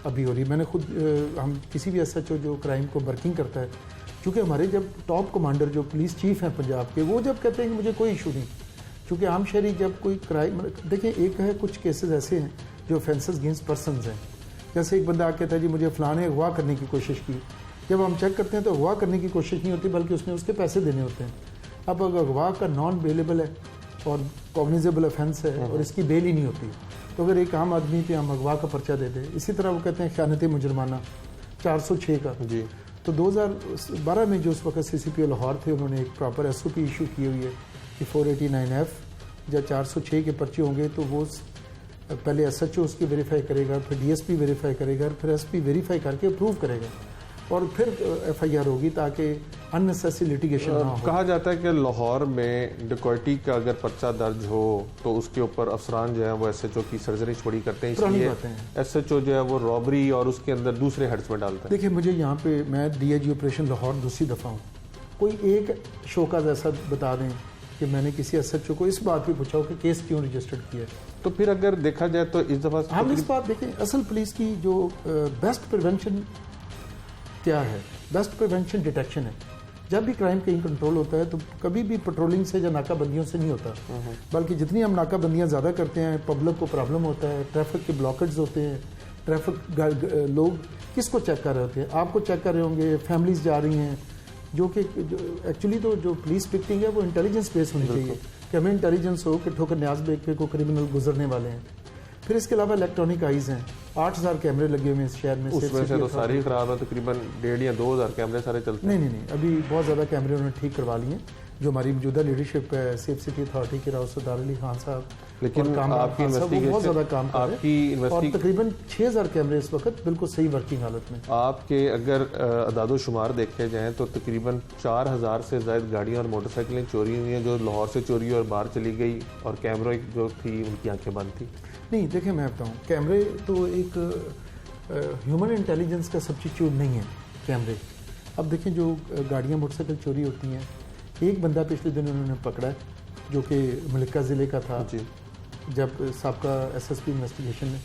अभी हो रही है। मैंने खुद हम किसी भी SHO जो क्राइम को वर्किंग करता है, क्योंकि हमारे जब टॉप कमांडर जो पुलिस चीफ हैं पंजाब के, वो जब कहते हैं कि मुझे कोई इशू नहीं, क्योंकि आम शहरी जब कोई क्राइम, देखिए एक है कुछ केसेस ऐसे हैं जो ऑफेंसेस अगेंस्ट पर्सनस हैं। जैसे एक बंदा कहता है जी मुझे फ़लाँ ने अगवा करने की कोशिश की, जब हम चेक करते हैं तो अगवा करने की कोशिश नहीं होती बल्कि उसने उसके पैसे देने होते हैं। अब अगर अगवा का नॉन बेलेबल है और कॉग्निजेबल ऑफेंस है और इसकी बेल ही नहीं होती, तो अगर एक आम आदमी पे हम अगवा का पर्चा दे दें, इसी तरह वो कहते हैं ख़यानत मुजरमाना 406 का जी। तो 2012 में जो उस वक्त CCPO लाहौर थे, उन्होंने एक प्रॉपर SOP इशू की हुई है कि 489F या 406 के पर्चे होंगे तो वो पहले SHO उसकी वेरीफाई करेगा, फिर DSP वेरीफाई करेगा, फिर SP वेरीफाई करके अप्रूव करेगा और फिर FIR होगी, ताकि अननेसेसरी लिटिगेशन ना हो। कहा जाता है कि लाहौर में डकैती का अगर पर्चा दर्ज हो तो उसके ऊपर अफसरान जो है वो SHO की सर्जरी छोड़ी करते हैं, इसलिए SHO जो है वो रॉबरी और उसके अंदर दूसरे हेड्स में डालता है। देखिए मुझे यहाँ पे, मैं DIG ऑपरेशन लाहौर दूसरी दफ़ा हूँ, कोई एक शोकाज ऐसा बता दें कि मैंने किसी SHO को इस बात पे पूछा हो कि केस क्यों रजिस्टर्ड किया है। तो फिर अगर देखा जाए तो इस दफ़ा हम इस बात देखें, असल पुलिस की जो बेस्ट प्रिवेंशन क्या है, बेस्ट प्रिवेंशन डिटेक्शन है। जब भी क्राइम कहीं कंट्रोल होता है तो कभी भी पेट्रोलिंग से या नाकाबंदियों से नहीं होता, बल्कि जितनी हम नाकाबंदियां ज़्यादा करते हैं पब्लिक को प्रॉब्लम होता है, ट्रैफिक के ब्लॉकेज होते हैं, ट्रैफिक लोग किसको चेक कर रहे होते हैं, आपको चेक कर रहे होंगे, फैमिलीज जा रही हैं, जो कि एक्चुअली तो जो पुलिस पिकटिंग है वो इंटेलिजेंस बेस होनी चाहिए कि हमें इंटेलिजेंस हो कि ठोकर न्याज बेग के को क्रिमिनल गुजरने वाले हैं। फिर इसके अलावा इलेक्ट्रॉनिक आइज़ हैं, 8000 कैमरे लगे हुए हैं इस शहर में। उसमें से तो सारी खराब है, तकरीबन 1,500 या 2,000 कैमरे सारे चलते हैं। नहीं, अभी बहुत ज़्यादा कैमरे उन्होंने ठीक करवा लिए हैं। जो हमारी मौजूदा लीडरशिप है सेफ सिटी अथॉरिटी के राव सरदार अली खान साहब, लेकिन और कामरान आपकी खान साहब, वो बहुत ज़्यादा काम कर रहे हैं और तकरीबन 6000 कैमरे इस वक्त बिल्कुल सही वर्किंग हालत में। आपके अगर अदादो शुमार देखे जाएँ तो तकरीबन 4000 से ज़ायद गाड़ियाँ और मोटरसाइकिलें चोरी हुई हैं, जो लाहौर से चोरी और बाहर चली गई, और कैमरे जो थी उनकी आंखें बंद थी। नहीं, देखिए मैं बताऊँ, कैमरे तो एक ह्यूमन इंटेलिजेंस का सब्स्टिट्यूट नहीं है कैमरे। अब देखें जो गाड़ियाँ मोटरसाइकिल चोरी होती हैं, एक बंदा पिछले दिन उन्होंने पकड़ा है जो कि मलिका ज़िले का था जी, जब साबका SSP इन्वेस्टिगेशन में,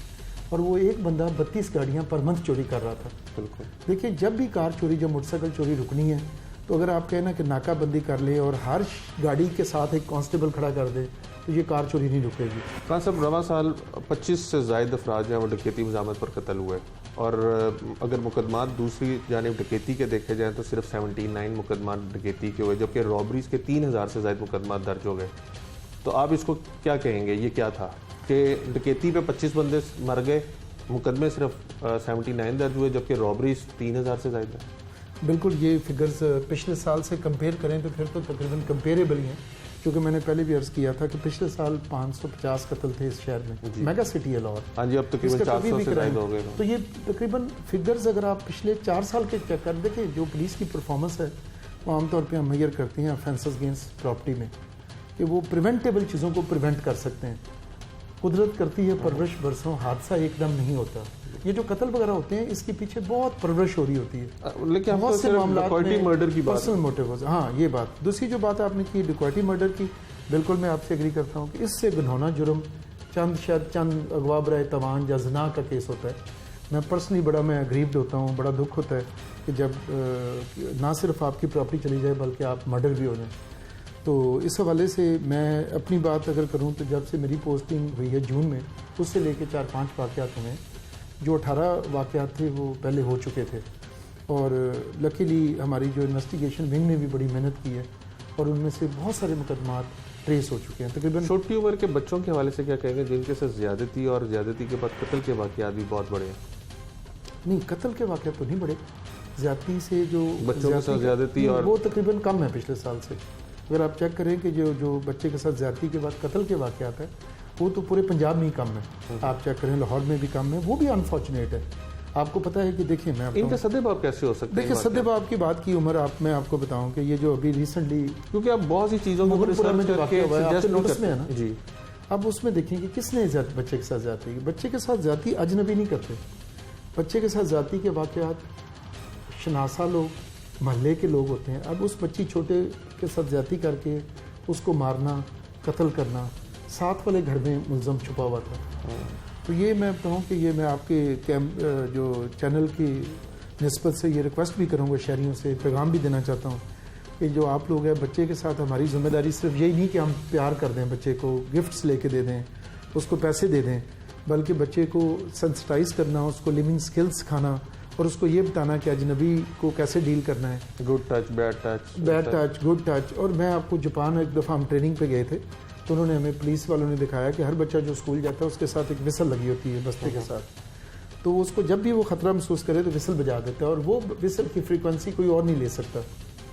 और वो एक बंदा 32 गाड़ियाँ पर मंथ चोरी कर रहा था। बिल्कुल। देखिए जब भी कार चोरी, जब मोटरसाइकिल चोरी रुकनी है, तो अगर आप कहना कि नाकाबंदी कर ले और हर गाड़ी के साथ एक कांस्टेबल खड़ा कर दे तो ये कार चोरी नहीं रुकेगी। खान साहब, रवा साल 25 से ज़ायद अफराज हैं वो डकैती मज़ामत पर कत्ल हुए, और अगर मुकदमात दूसरी जानिब डकैती के देखे जाएँ तो सिर्फ 79 मुकदमात डकैती के हुए, जबकि रॉबरीज़ के 3000 से ज़ायद मुकदमात दर्ज हो गए। तो आप इसको क्या कहेंगे, ये क्या था कि डकैती पे 25 बंदे मर गए, मुकदमे सिर्फ 79 दर्ज हुए, जबकि रॉबरीज 3000 से ज़्यादा है? बिल्कुल, ये फिगर्स पिछले साल से कंपेयर करें तो फिर तो तकरीबन कंपेरेबल ही हैं, क्योंकि मैंने पहले भी अर्ज़ किया था कि पिछले साल 550 कत्ल थे इस शहर में, मेगा सिटी है लाहौर। हाँ जी, अब तकरीबन 400 से ज़्यादा हो गए। तो ये तकरीबन फिगर्स अगर आप पिछले 4 साल के चेक कर देखिए, जो पुलिस की परफॉर्मेंस है वो आमतौर पर हम मेजर करती हैं ऑफेंसेस अगेंस्ट प्रॉपर्टी में, कि वो प्रिवेंटेबल चीज़ों को प्रिवेंट कर सकते हैं। कुदरत करती है परवरिश, बरसों हादसा एकदम नहीं होता। ये जो कत्ल वगैरह होते हैं इसके पीछे बहुत परवरिश हो रही होती है, लेकिन बहुत से मामलों में मर्डर की बात, पर्सनल मोटिव। हाँ, ये बात। दूसरी जो बात आपने की डिकॉयटी मर्डर की, बिल्कुल मैं आपसे एग्री करता हूँ कि इससे घिनौना जुर्म चंद अगवा बराए तवान या जना का केस होता है। मैं पर्सनली बड़ा मैं अग्रीव्ड होता हूँ, बड़ा दुख होता है कि जब ना सिर्फ आपकी प्रॉपर्टी चली जाए बल्कि आप मर्डर भी हो जाए। तो इस हवाले से मैं अपनी बात अगर करूं तो जब से मेरी पोस्टिंग हुई है जून में, उससे लेके 4-5 वाक़यात हुए। जो 18 वाक़यात थे वो पहले हो चुके थे, और लकीली हमारी जो इन्वेस्टिगेशन विंग ने भी बड़ी मेहनत की है और उनमें से बहुत सारे मुकदमात ट्रेस हो चुके हैं। तकरीबन छोटी उम्र के बच्चों के हवाले से क्या कहेंगे जिनके साथ ज़्यादती और ज़्यादती के बाद कत्ल के वाक़यात भी बहुत बड़े हैं? नहीं, कत्ल के वाक़यात तो नहीं बड़े, ज़्यादती से जो बच्चों के साथ ज़्यादती और वो तकरीबन कम है पिछले साल से। अगर आप चेक करें कि जो बच्चे के साथ ज़्यादती के बाद कत्ल के वाक़यात है वो तो पूरे पंजाब में ही कम है। आप चेक करें लाहौर में भी कम है, वो भी अनफॉर्चुनेट है। आपको पता है कि देखिए मैं इनके सदेबाब कैसे हो सकते हैं? देखिए सदेबाब की बात की उम्र मैं आपको बताऊं कि ये जो अभी रिसेंटली, क्योंकि आप बहुत सी चीज़ों को नोटिस में है ना जी, अब उसमें देखें कि किसने बच्चे के साथ जाती है। बच्चे के साथ जाती अजनबी नहीं करते, बच्चे के साथ जाती के वाक़यात शनासा लोग, महल्ले के लोग होते हैं। अब उस बच्ची छोटे के साथ जाती करके उसको मारना, कत्ल करना, साथ वाले घर में मुलज़म छुपा हुआ था। तो ये मैं बताऊँ कि ये मैं आपके जो चैनल की निस्बत से ये रिक्वेस्ट भी करूँगा, शहरियों से पैगाम भी देना चाहता हूँ कि जो आप लोग हैं बच्चे के साथ, हमारी जिम्मेदारी सिर्फ यही नहीं कि हम प्यार कर दें, बच्चे को गिफ्ट्स लेके दे दें, उसको पैसे दे दें, बल्कि बच्चे को सेंसिटाइज करना, उसको लिविंग स्किल्स सिखाना और उसको ये बताना कि अजनबी को कैसे डील करना है। Good touch, bad touch, good touch. और मैं आपको जापान एक दफ़ा हम ट्रेनिंग पे गए थे तो उन्होंने हमें, पुलिस वालों ने दिखाया कि हर बच्चा जो स्कूल जाता है उसके साथ एक विसल लगी होती है बस्ते के साथ, तो उसको जब भी वो ख़तरा महसूस करे तो विसल बजा देता है, और वो विसल की फ्रीक्वेंसी कोई और नहीं ले सकता,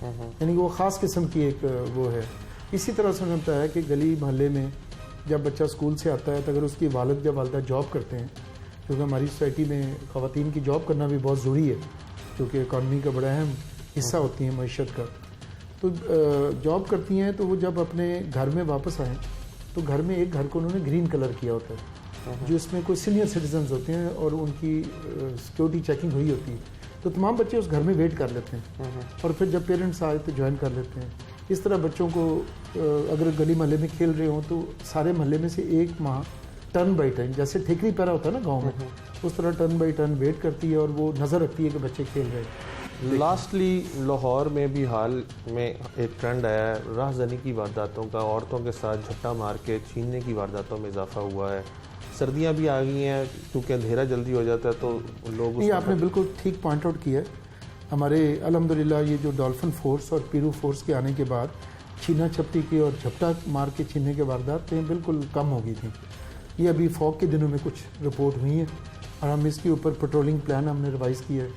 यानी वो ख़ास किस्म की एक वो है। इसी तरह से उन्होंने बताया कि गली मोहल्ले में जब बच्चा स्कूल से आता है तो अगर उसकी वालिद या वालिदा जॉब करते हैं, क्योंकि हमारी सोसाइटी में ख़वातीन की जॉब करना भी बहुत ज़रूरी है, क्योंकि इकॉनमी का बड़ा अहम हिस्सा होती है मैशत का, तो जॉब करती हैं, तो वो जब अपने घर में वापस आएँ तो घर में एक घर को उन्होंने ग्रीन कलर किया होता है, जो इसमें कोई सीनियर सिटीजन्स होते हैं और उनकी सिक्योरिटी चेकिंग हुई होती है, तो तमाम बच्चे उस घर में वेट कर लेते हैं और फिर जब पेरेंट्स आए तो ज्वाइन कर लेते हैं। इस तरह बच्चों को अगर गली मोहल्ले में खेल रहे हों तो सारे मोहल्ले में से एक माँ टर्न बाई टर्न, जैसे ठेकरी पैरा होता है ना गाँव में, उस तरह टर्न बाई टर्न वेट करती है और वो नज़र रखती है कि बच्चे खेल रहे हैं। लास्टली लाहौर में भी हाल में एक ट्रेंड आया है राहज़नी की वारदातों का, औरतों के साथ झट्टा मार के छीनने की वारदातों में इजाफा हुआ है। सर्दियां भी आ गई हैं, क्योंकि अंधेरा जल्दी हो जाता है तो लोग, ये आपने बिल्कुल ठीक पॉइंट आउट किया है। हमारे अल्हम्दुलिल्लाह ये जो डॉल्फिन फोर्स और पीरू फोर्स के आने के बाद छीना छपटी की और झपटा मार के छीनने के वारदातें बिल्कुल कम हो गई थी। ये अभी फॉग के दिनों में कुछ रिपोर्ट हुई है और हम इसके ऊपर पेट्रोलिंग प्लान हमने रिवाइज़ किया है।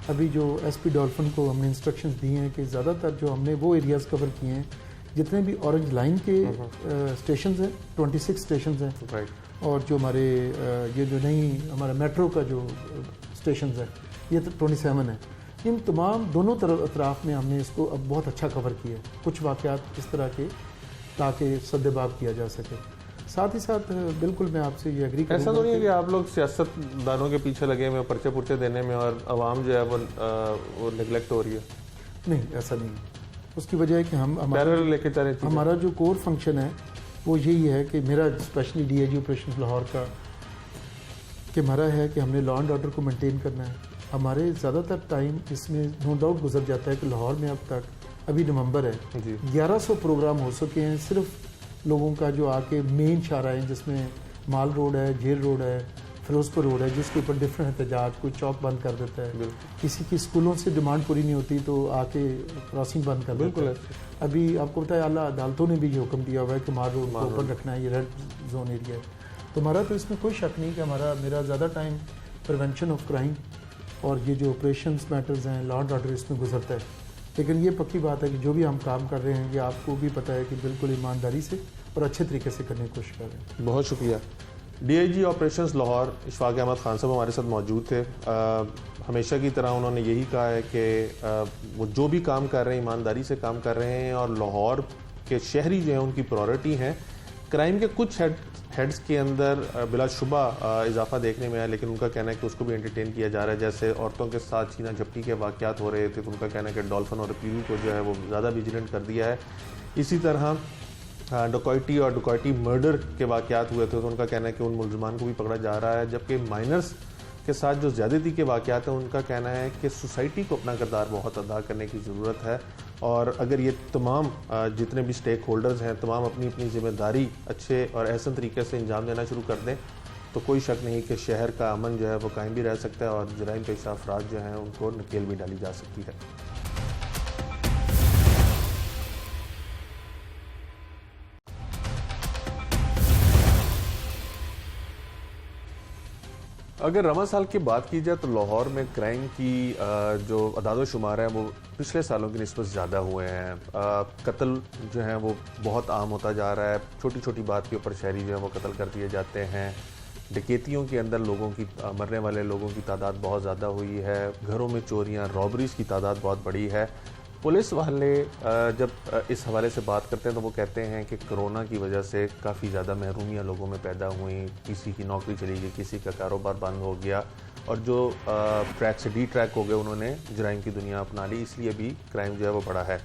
अभी जो एसपी डॉल्फिन को हमने इंस्ट्रक्शंस दिए हैं कि ज़्यादातर जो हमने वो एरियाज़ कवर किए हैं जितने भी ऑरेंज लाइन के स्टेशंस हैं, 26 स्टेशंस हैं, और जो हमारे ये जो नहीं हमारा मेट्रो का जो स्टेशंस है ये तो 27 है। इन तमाम दोनों तरफ अतराफ़ में हमने इसको अब बहुत अच्छा कवर किया है, कुछ वाक़यात इस तरह के ताकि सद्देबाब किया जा सके। साथ ही साथ बिल्कुल मैं आपसे ये एग्री करूँगा, ऐसा तो नहीं है कि आप लोग सियासतदानों के पीछे लगे हुए पर्चे पुर्चे देने में और आवाम जो है वो निगलेक्ट हो रही है? नहीं, ऐसा नहीं है। उसकी वजह है कि हमारा जो कोर फंक्शन है वो यही है कि मेरा स्पेशली डीआईजी ऑपरेशन लाहौर का कि हमारा है कि हमने लॉ एंड ऑर्डर को मेंटेन करना है। हमारे ज़्यादातर टाइम इसमें नो डाउट गुजर जाता है कि लाहौर में अब तक अभी नवंबर है 1100 प्रोग्राम हो सके हैं, सिर्फ लोगों का जो आके मेन शारा है जिसमें माल रोड है, जेल रोड है, फिरोजपुर रोड है, जिसके ऊपर डिफरेंट एहतजाज, कोई चौक बंद कर देता है, किसी की स्कूलों से डिमांड पूरी नहीं होती तो आके क्रॉसिंग बंद कर देता है। अभी आपको पता है आला अदालतों ने भी ये हुक्म दिया हुआ है कि माल रोड को ओपन रखना है, ये रेड जोन एरिया है। तो हमारा तो इसमें कोई शक नहीं कि मेरा ज़्यादा टाइम प्रिवेंशन ऑफ क्राइम और ये जो ऑपरेशंस मैटर्स हैं, लॉ एंड ऑर्डर, इसमें गुजरता है। लेकिन ये पक्की बात है कि जो भी हम काम कर रहे हैं ये आपको भी पता है कि बिल्कुल ईमानदारी से और अच्छे तरीके से करने की कोशिश कर रहे हैं। बहुत शुक्रिया। डीआईजी ऑपरेशंस लाहौर इशफाक अहमद खान साहब हमारे साथ मौजूद थे। हमेशा की तरह उन्होंने यही कहा है कि वो जो भी काम कर रहे हैं ईमानदारी से काम कर रहे हैं और लाहौर के शहरी जो हैं उनकी प्रायोरिटी हैं। क्राइम के कुछ हेड्स के अंदर बिलाशुबा इजाफा देखने में आया, लेकिन उनका कहना है कि उसको भी एंटरटेन किया जा रहा है। जैसे औरतों के साथ छीना झपटी के वाक़यात हो रहे थे तो उनका कहना है कि डॉल्फिन और पीयू को जो है वो ज़्यादा विजिलेंट कर दिया है। इसी तरह डकैती और डकैती मर्डर के वाक़यात हुए थे तो उनका कहना है कि उन मुलजमान को भी पकड़ा जा रहा है। जबकि माइनर्स के साथ जो ज़्यादती के वाक़यात हैं उनका कहना है कि सोसाइटी को अपना किरदार बहुत अदा करने की ज़रूरत है और अगर ये तमाम जितने भी स्टेक होल्डर्स हैं तमाम अपनी अपनी ज़िम्मेदारी अच्छे और एहसन तरीके से अंजाम देना शुरू कर दें तो कोई शक नहीं कि शहर का अमन जो है वो कायम भी रह सकता है और जराइम पेशा अफराद जो हैं उनको नकेल भी डाली जा सकती है। अगर रमज़ान साल की बात की जाए तो लाहौर में क्राइम की जो अदाद शुमार है वो पिछले सालों की निस्बत ज़्यादा हुए हैं। कत्ल जो है वो बहुत आम होता जा रहा है। छोटी छोटी बात के ऊपर शहरी जो है वो कत्ल कर दिए जाते हैं। डकैतियों के अंदर लोगों की मरने वाले लोगों की तादाद बहुत ज़्यादा हुई है। घरों में चोरियाँ, रॉबरीज़ की तादाद बहुत बड़ी है। पुलिस वाले जब इस हवाले से बात करते हैं तो वो कहते हैं कि कोरोना की वजह से काफ़ी ज़्यादा महरूमियाँ लोगों में पैदा हुई, किसी की नौकरी चली गई, किसी का कारोबार बंद हो गया और जो ट्रैक से डी ट्रैक हो गए उन्होंने जराइम की दुनिया अपना ली, इसलिए भी क्राइम जो है वो बढ़ा है।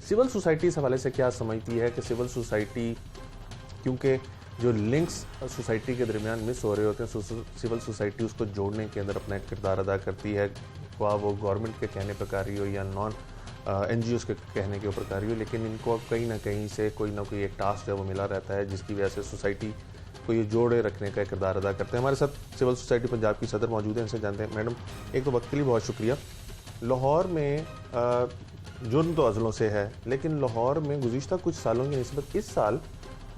सिविल सोसाइटी इस हवाले से क्या समझती है कि सिविल सोसाइटी, क्योंकि जो लिंक्स सोसाइटी के दरमियान मिस हो रहे होते हैं, सिविल सोसाइटी उसको जोड़ने के अंदर अपना एक किरदार अदा करती है, वह वो गवर्नमेंट के कहने पर कार्य हो या नॉन NGOs के कहने के ऊपर कार्य हो, लेकिन इनको कहीं ना कहीं से कोई ना कोई एक टास्क जो है वो मिला रहता है जिसकी वजह से सोसाइटी को ये जोड़े रखने का किरदार अदा करते हैं। हमारे साथ सिविल सोसाइटी पंजाब की सदर मौजूद हैं, इनसे जानते हैं। मैडम, एक तो वक्त के लिए बहुत शुक्रिया। लाहौर में जुर्म तो अज़लों से है, लेकिन लाहौर में गुज़िश्ता कुछ सालों की निस्बत इस साल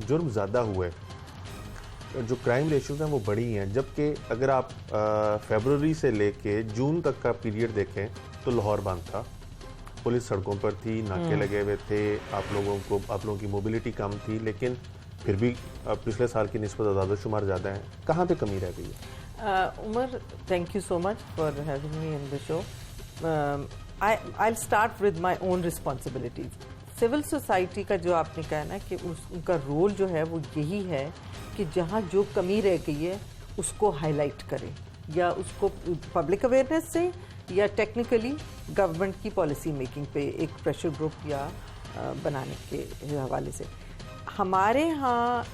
जुर्म ज़्यादा हुए, जो क्राइम रेशियोज़ हैं वो बढ़ी हैं। जबकि अगर आप फरवरी से लेके जून तक का पीरियड देखें तो लाहौर बंद था, पुलिस सड़कों पर थी, नाके लगे हुए थे, आप लोगों की मोबिलिटी कम थी, लेकिन फिर भी पिछले साल की निस्बत आदाद शुमार ज़्यादा है। कहाँ पे कमी रह गई है? Umar, thank you so much for having me in the show. I start with my own responsibilities. Civil society का जो आपने कहा ना कि उनका रोल जो है वो यही है कि जहाँ जो कमी रह गई है उसको हाईलाइट करें, या उसको पब्लिक अवेयरनेस से या टेक्निकली गवर्नमेंट की पॉलिसी मेकिंग पे एक प्रेशर ग्रुप या बनाने के हवाले से। हमारे यहाँ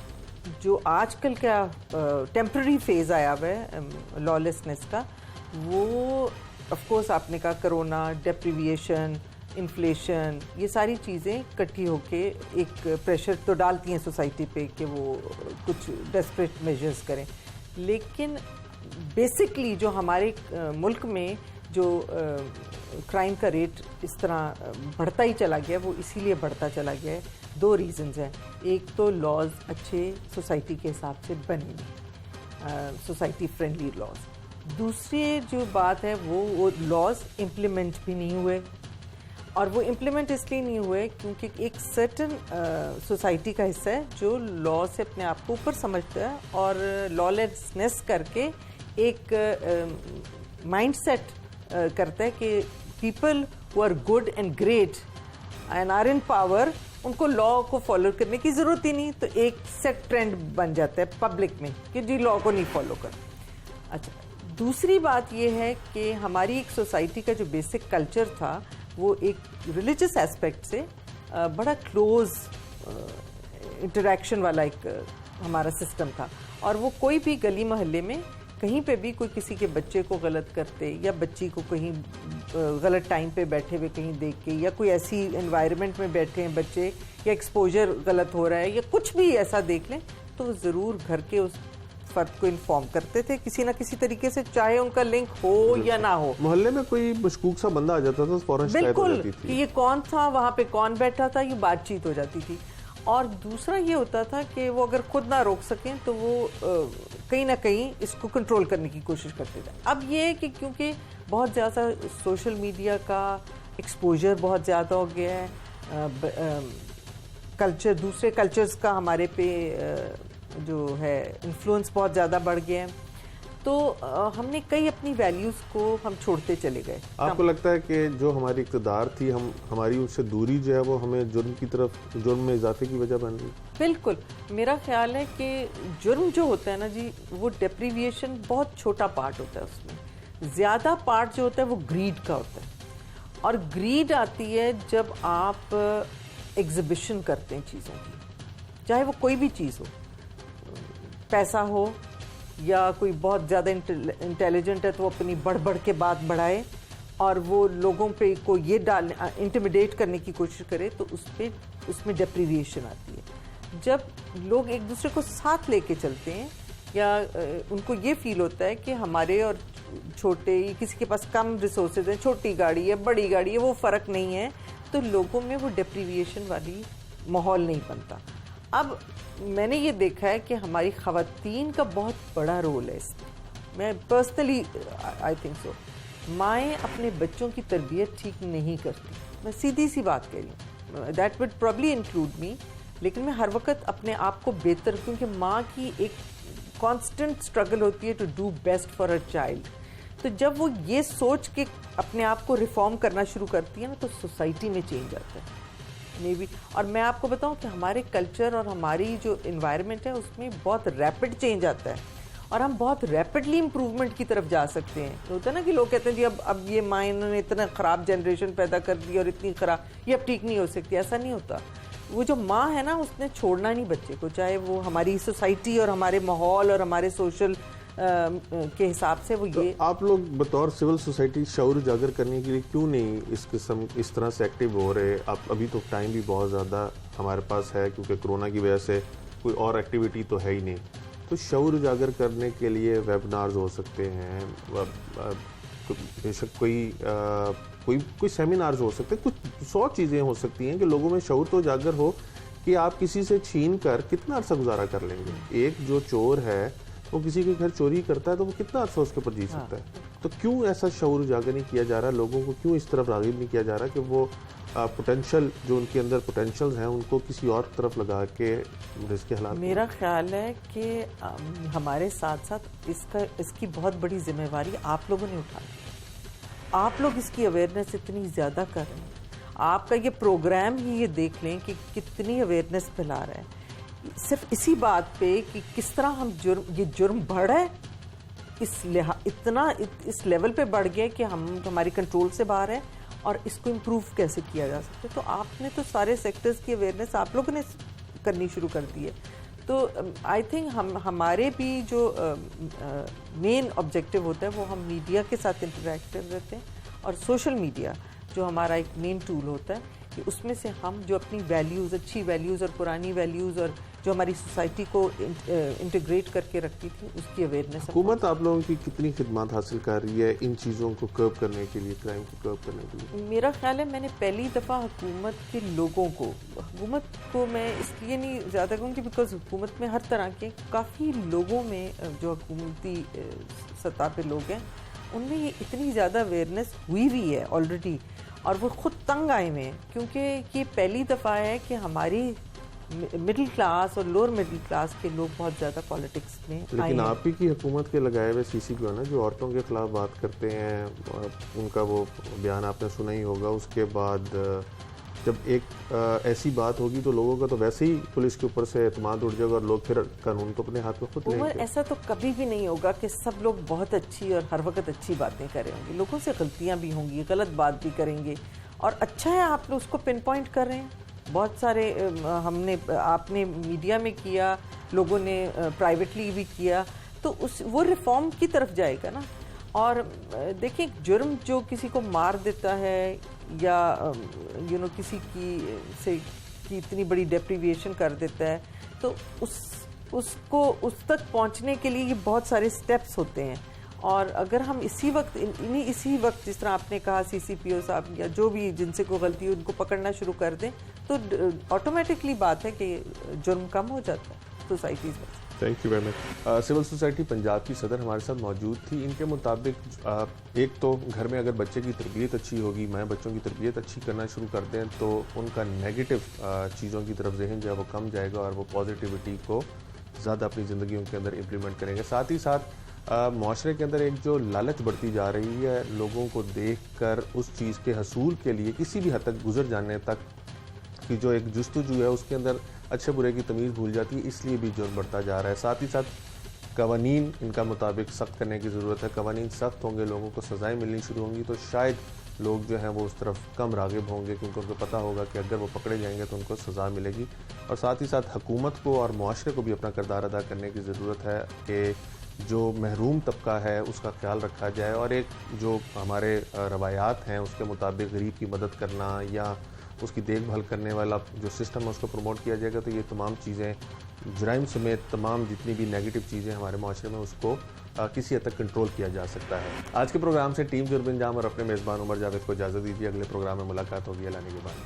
जो आजकल का टेम्पररी फेज़ आया हुआ है लॉलेसनेस का, वो ऑफ कोर्स आपने कहा कोरोना, डेप्रीविएशन, इन्फ्लेशन, ये सारी चीज़ें इकट्ठी होके एक प्रेशर तो डालती हैं सोसाइटी पे कि वो कुछ डेस्परेट मेजर्स करें। लेकिन बेसिकली जो हमारे मुल्क में जो क्राइम का रेट इस तरह बढ़ता ही चला गया, वो इसीलिए बढ़ता चला गया है। दो रीज़न्स हैं। एक तो लॉज अच्छे सोसाइटी के हिसाब से बने नहीं, सोसाइटी फ्रेंडली लॉज। दूसरी जो बात है वो लॉज इम्प्लीमेंट भी नहीं हुए, और वो इम्प्लीमेंट इसलिए नहीं हुए क्योंकि एक सर्टन सोसाइटी का हिस्सा है जो लॉ से अपने आप को ऊपर समझता है और लॉलेसनेस करके एक माइंडसेट करता है कि people who are good and great and are in power, उनको लॉ को फॉलो करने की ज़रूरत ही नहीं। तो एक सेट ट्रेंड बन जाता है पब्लिक में कि जी लॉ को नहीं फॉलो कर। अच्छा, दूसरी बात ये है कि हमारी एक सोसाइटी का जो बेसिक कल्चर था वो एक रिलीजियस एस्पेक्ट से बड़ा क्लोज इंटरेक्शन वाला एक हमारा सिस्टम था, और वो कोई भी गली मोहल्ले में कहीं पे भी कोई किसी के बच्चे को गलत करते या बच्ची को कहीं गलत टाइम पे बैठे हुए कहीं देख के, या कोई ऐसी एनवायरनमेंट में बैठे हैं बच्चे या एक्सपोजर गलत हो रहा है या कुछ भी ऐसा देख लें, तो ज़रूर घर के उस फर्द को इन्फॉर्म करते थे किसी ना किसी तरीके से, चाहे उनका लिंक हो या ना हो। मोहल्ले में कोई मशकूक सा बंदा आ जाता था तो फौरन शिकायत हो जाती थी कि ये कौन था, वहाँ पे कौन बैठा था, ये बातचीत हो जाती थी। और दूसरा ये होता था कि वो अगर खुद ना रोक सकें तो वो कहीं ना कहीं इसको कंट्रोल करने की कोशिश करते थे। अब ये है कि क्योंकि बहुत ज़्यादा सोशल मीडिया का एक्सपोजर बहुत ज़्यादा हो गया है, कल्चर दूसरे कल्चर्स का हमारे पे जो है इन्फ्लुएंस बहुत ज़्यादा बढ़ गया है, तो हमने कई अपनी वैल्यूज़ को हम छोड़ते चले गए। आपको लगता है कि जो हमारी इक़्तिदार थी, हमारी उससे दूरी जो है वो हमें जुर्म की तरफ, जुर्म में इजाफे की वजह बन रही? बिल्कुल, मेरा ख्याल है कि जुर्म जो होता है ना जी, वो डेप्रीविएशन बहुत छोटा पार्ट होता है, उसमें ज़्यादा पार्ट जो होता है वो ग्रीड का होता है। और ग्रीड आती है जब आप एग्जिबिशन करते हैं चीज़ों की, चाहे वो कोई भी चीज़ हो, पैसा हो या कोई बहुत ज़्यादा इंटेलिजेंट है तो वो अपनी बढ़ बढ़ के बात बढ़ाए और वो लोगों पे को ये इंटिमिडेट करने की कोशिश करे, तो उसमें डेप्रीविएशन आती है। जब लोग एक दूसरे को साथ लेके चलते हैं या उनको ये फील होता है कि हमारे और छोटे, किसी के पास कम रिसोर्सेज हैं, छोटी गाड़ी है बड़ी गाड़ी है, वो फ़र्क नहीं है, तो लोगों में वो डेप्रीविएशन वाली माहौल नहीं बनता। अब मैंने ये देखा है कि हमारी ख़वातीन का बहुत बड़ा रोल है इसमें। मैं पर्सनली आई थिंक सो, माएँ अपने बच्चों की तरबियत ठीक नहीं करती, मैं सीधी सी बात कह रही हूँ, दैट वुड प्रॉब्ली इंक्लूड मी, लेकिन मैं हर वक्त अपने आप को बेहतर, क्योंकि माँ की एक कांस्टेंट स्ट्रगल होती है टू डू बेस्ट फॉर हर चाइल्ड। तो जब वो ये सोच के अपने आप को रिफॉर्म करना शुरू करती है ना, तो सोसाइटी में चेंज आता है मे बी। और मैं आपको बताऊं कि हमारे कल्चर और हमारी जो इन्वायरमेंट है उसमें बहुत रैपिड चेंज आता है और हम बहुत रैपिडली इम्प्रूवमेंट की तरफ जा सकते हैं। तो होता है ना कि लोग कहते हैं जी अब ये माँ ने इतना ख़राब जनरेशन पैदा कर दी और इतनी ख़राब, ये अब ठीक नहीं हो सकती, ऐसा नहीं होता। वो जो माँ है ना, उसने छोड़ना नहीं बच्चे को, चाहे वो हमारी सोसाइटी और हमारे माहौल और हमारे सोशल के हिसाब से वो ये। तो आप लोग बतौर सिविल सोसाइटी शऊर उजागर करने के लिए क्यों नहीं इस तरह से एक्टिव हो रहे? आप अभी तो टाइम भी बहुत ज़्यादा हमारे पास है क्योंकि कोरोना की वजह से कोई और एक्टिविटी तो है ही नहीं, तो शऊर उजागर करने के लिए वेबिनार्स हो सकते हैं, बेशक कोई सेमिनार्स हो सकते हैं, कुछ 100 चीज़ें हो सकती हैं कि लोगों में शऊर तो उजागर हो कि आप किसी से छीन कर कितना अर्सा गुजारा कर लेंगे। एक जो चोर है वो किसी के घर चोरी करता है तो वो कितना अर्सा उसके ऊपर जी सकता है। तो क्यों ऐसा शऊर उजागर नहीं किया जा रहा, लोगों को क्यों इस तरफ राग़िब नहीं किया जा रहा कि वो पोटेंशियल, जो उनके अंदर पोटेंशियल्स हैं, उनको किसी और तरफ लगा के इसके हालात? मेरा ख्याल है कि हमारे साथ साथ इसकी बहुत बड़ी जिम्मेवारी आप लोगों ने उठाई। आप लोग इसकी अवेयरनेस इतनी ज़्यादा कर रहे हैं, आपका ये प्रोग्राम ही ये देख लें कि कितनी अवेयरनेस फैला रहा है सिर्फ इसी बात पे कि किस तरह हम जुर्म बढ़ है, इस लेवल पे बढ़ गया कि हमारी कंट्रोल से बाहर है और इसको इम्प्रूव कैसे किया जा सकता है। तो आपने तो सारे सेक्टर्स की अवेयरनेस आप लोगों ने करनी शुरू कर दी है। तो आई थिंक हमारे भी जो मेन ऑब्जेक्टिव होता है वो हम मीडिया के साथ इंटरेक्ट रहते हैं और सोशल मीडिया जो हमारा एक मेन टूल होता है, कि उसमें से हम जो अपनी वैल्यूज़, अच्छी वैल्यूज़ और पुरानी वैल्यूज़ और जो हमारी सोसाइटी को इंटीग्रेट करके रखती थी, उसकी अवेयरनेस। हुकूमत आप लोगों की कितनी खिदमत हासिल कर रही है इन चीज़ों को कर्व करने के लिए, क्राइम को कर्व करने के लिए? मेरा ख्याल है मैंने पहली दफ़ा हुकूमत के लोगों को, हुकूमत को मैं इसलिए नहीं ज़्यादा कहूँगी बिकॉज हुकूमत में हर तरह के काफ़ी लोगों में जो हुकूमती सतह पे लोग हैं उनमें ये इतनी ज़्यादा अवेयरनेस हुई हुई है ऑलरेडी, और वो खुद तंग आए हुए हैं क्योंकि ये पहली दफ़ा है कि हमारी मिडिल क्लास और लोअर मिडिल क्लास के लोग बहुत ज़्यादा पॉलिटिक्स में आए लेकिन हैं। आप ही की हुकूमत के लगाए हुए CCP ना जो औरतों के खिलाफ बात करते हैं, उनका वो बयान आपने सुना ही होगा। उसके बाद जब एक ऐसी बात होगी तो लोगों का तो वैसे ही पुलिस के ऊपर से एतमाद उड़ जाएगा और लोग फिर कानून को अपने हाथ में खुद उमर, लेंगे। ऐसा तो कभी भी नहीं होगा कि सब लोग बहुत अच्छी और हर वक्त अच्छी बातें कर रहे होंगे। लोगों से गलतियां भी होंगी, गलत बात भी करेंगे, और अच्छा है आप लोग उसको पिन पॉइंट कर रहे हैं। बहुत सारे आपने मीडिया में किया, लोगों ने प्राइवेटली भी किया, तो वो रिफॉर्म की तरफ जाएगा ना। और देखिए, जुर्म जो किसी को मार देता है या किसी की इतनी बड़ी डेप्रीविएशन कर देता है, तो उसको उस तक पहुंचने के लिए ये बहुत सारे स्टेप्स होते हैं। और अगर हम इसी वक्त जिस तरह आपने कहा CCPO साहब या जो भी जिनसे कोई गलती हो उनको पकड़ना शुरू कर दें तो ऑटोमेटिकली बात है कि जुर्म कम हो जाता है सोसाइटीज़ में। Thank you very much. Civil society Punjab की सदर हमारे साथ मौजूद थी। इनके मुताबिक एक तो घर में अगर बच्चे की तरबियत अच्छी होगी, माँ बच्चों की तरबियत अच्छी करना शुरू कर दें तो उनका नेगेटिव चीज़ों की तरफ जहन जो है वो कम जाएगा और वो पॉजिटिविटी को ज़्यादा अपनी ज़िंदगियों के अंदर इम्प्लीमेंट करेंगे। साथ ही साथ माशरे के अंदर एक जो लालच बढ़ती जा रही है, लोगों को देख कर उस चीज़ के हसूल के लिए किसी भी हद तक गुजर जाने तक की जो एक जुस्तजू है उसके अंदर अच्छे बुरे की तमीज़ भूल जाती है, इसलिए भी जुर्म बढ़ता जा रहा है। साथ ही साथ कवानीन इनका मुताबिक सख्त करने की ज़रूरत है। कवानीन सख्त होंगे, लोगों को सज़ाएं मिलनी शुरू होंगी तो शायद लोग जो हैं वो उस तरफ कम राग़िब होंगे, क्योंकि उनको पता होगा कि अगर वो पकड़े जाएंगे तो उनको सज़ा मिलेगी। और साथ ही साथ हुकूमत को और मुआशरे को भी अपना किरदार अदा करने की ज़रूरत है कि जो महरूम तबका है उसका ख्याल रखा जाए, और एक जो हमारे रवायात हैं उसके मुताबिक गरीब की मदद करना या उसकी देखभाल करने वाला जो सिस्टम है उसको प्रमोट किया जाएगा। तो ये तमाम चीज़ें, जुराइम समेत तमाम जितनी भी नेगेटिव चीज़ें हमारे माशरे में उसको किसी हद तक कंट्रोल किया जा सकता है। आज के प्रोग्राम से टीम जुर्म अंजाम और अपने मेज़बान उमर जावेद को इजाज़त दीजिए। अगले प्रोग्राम में मुलाकात होगी अल्लाह के बाद।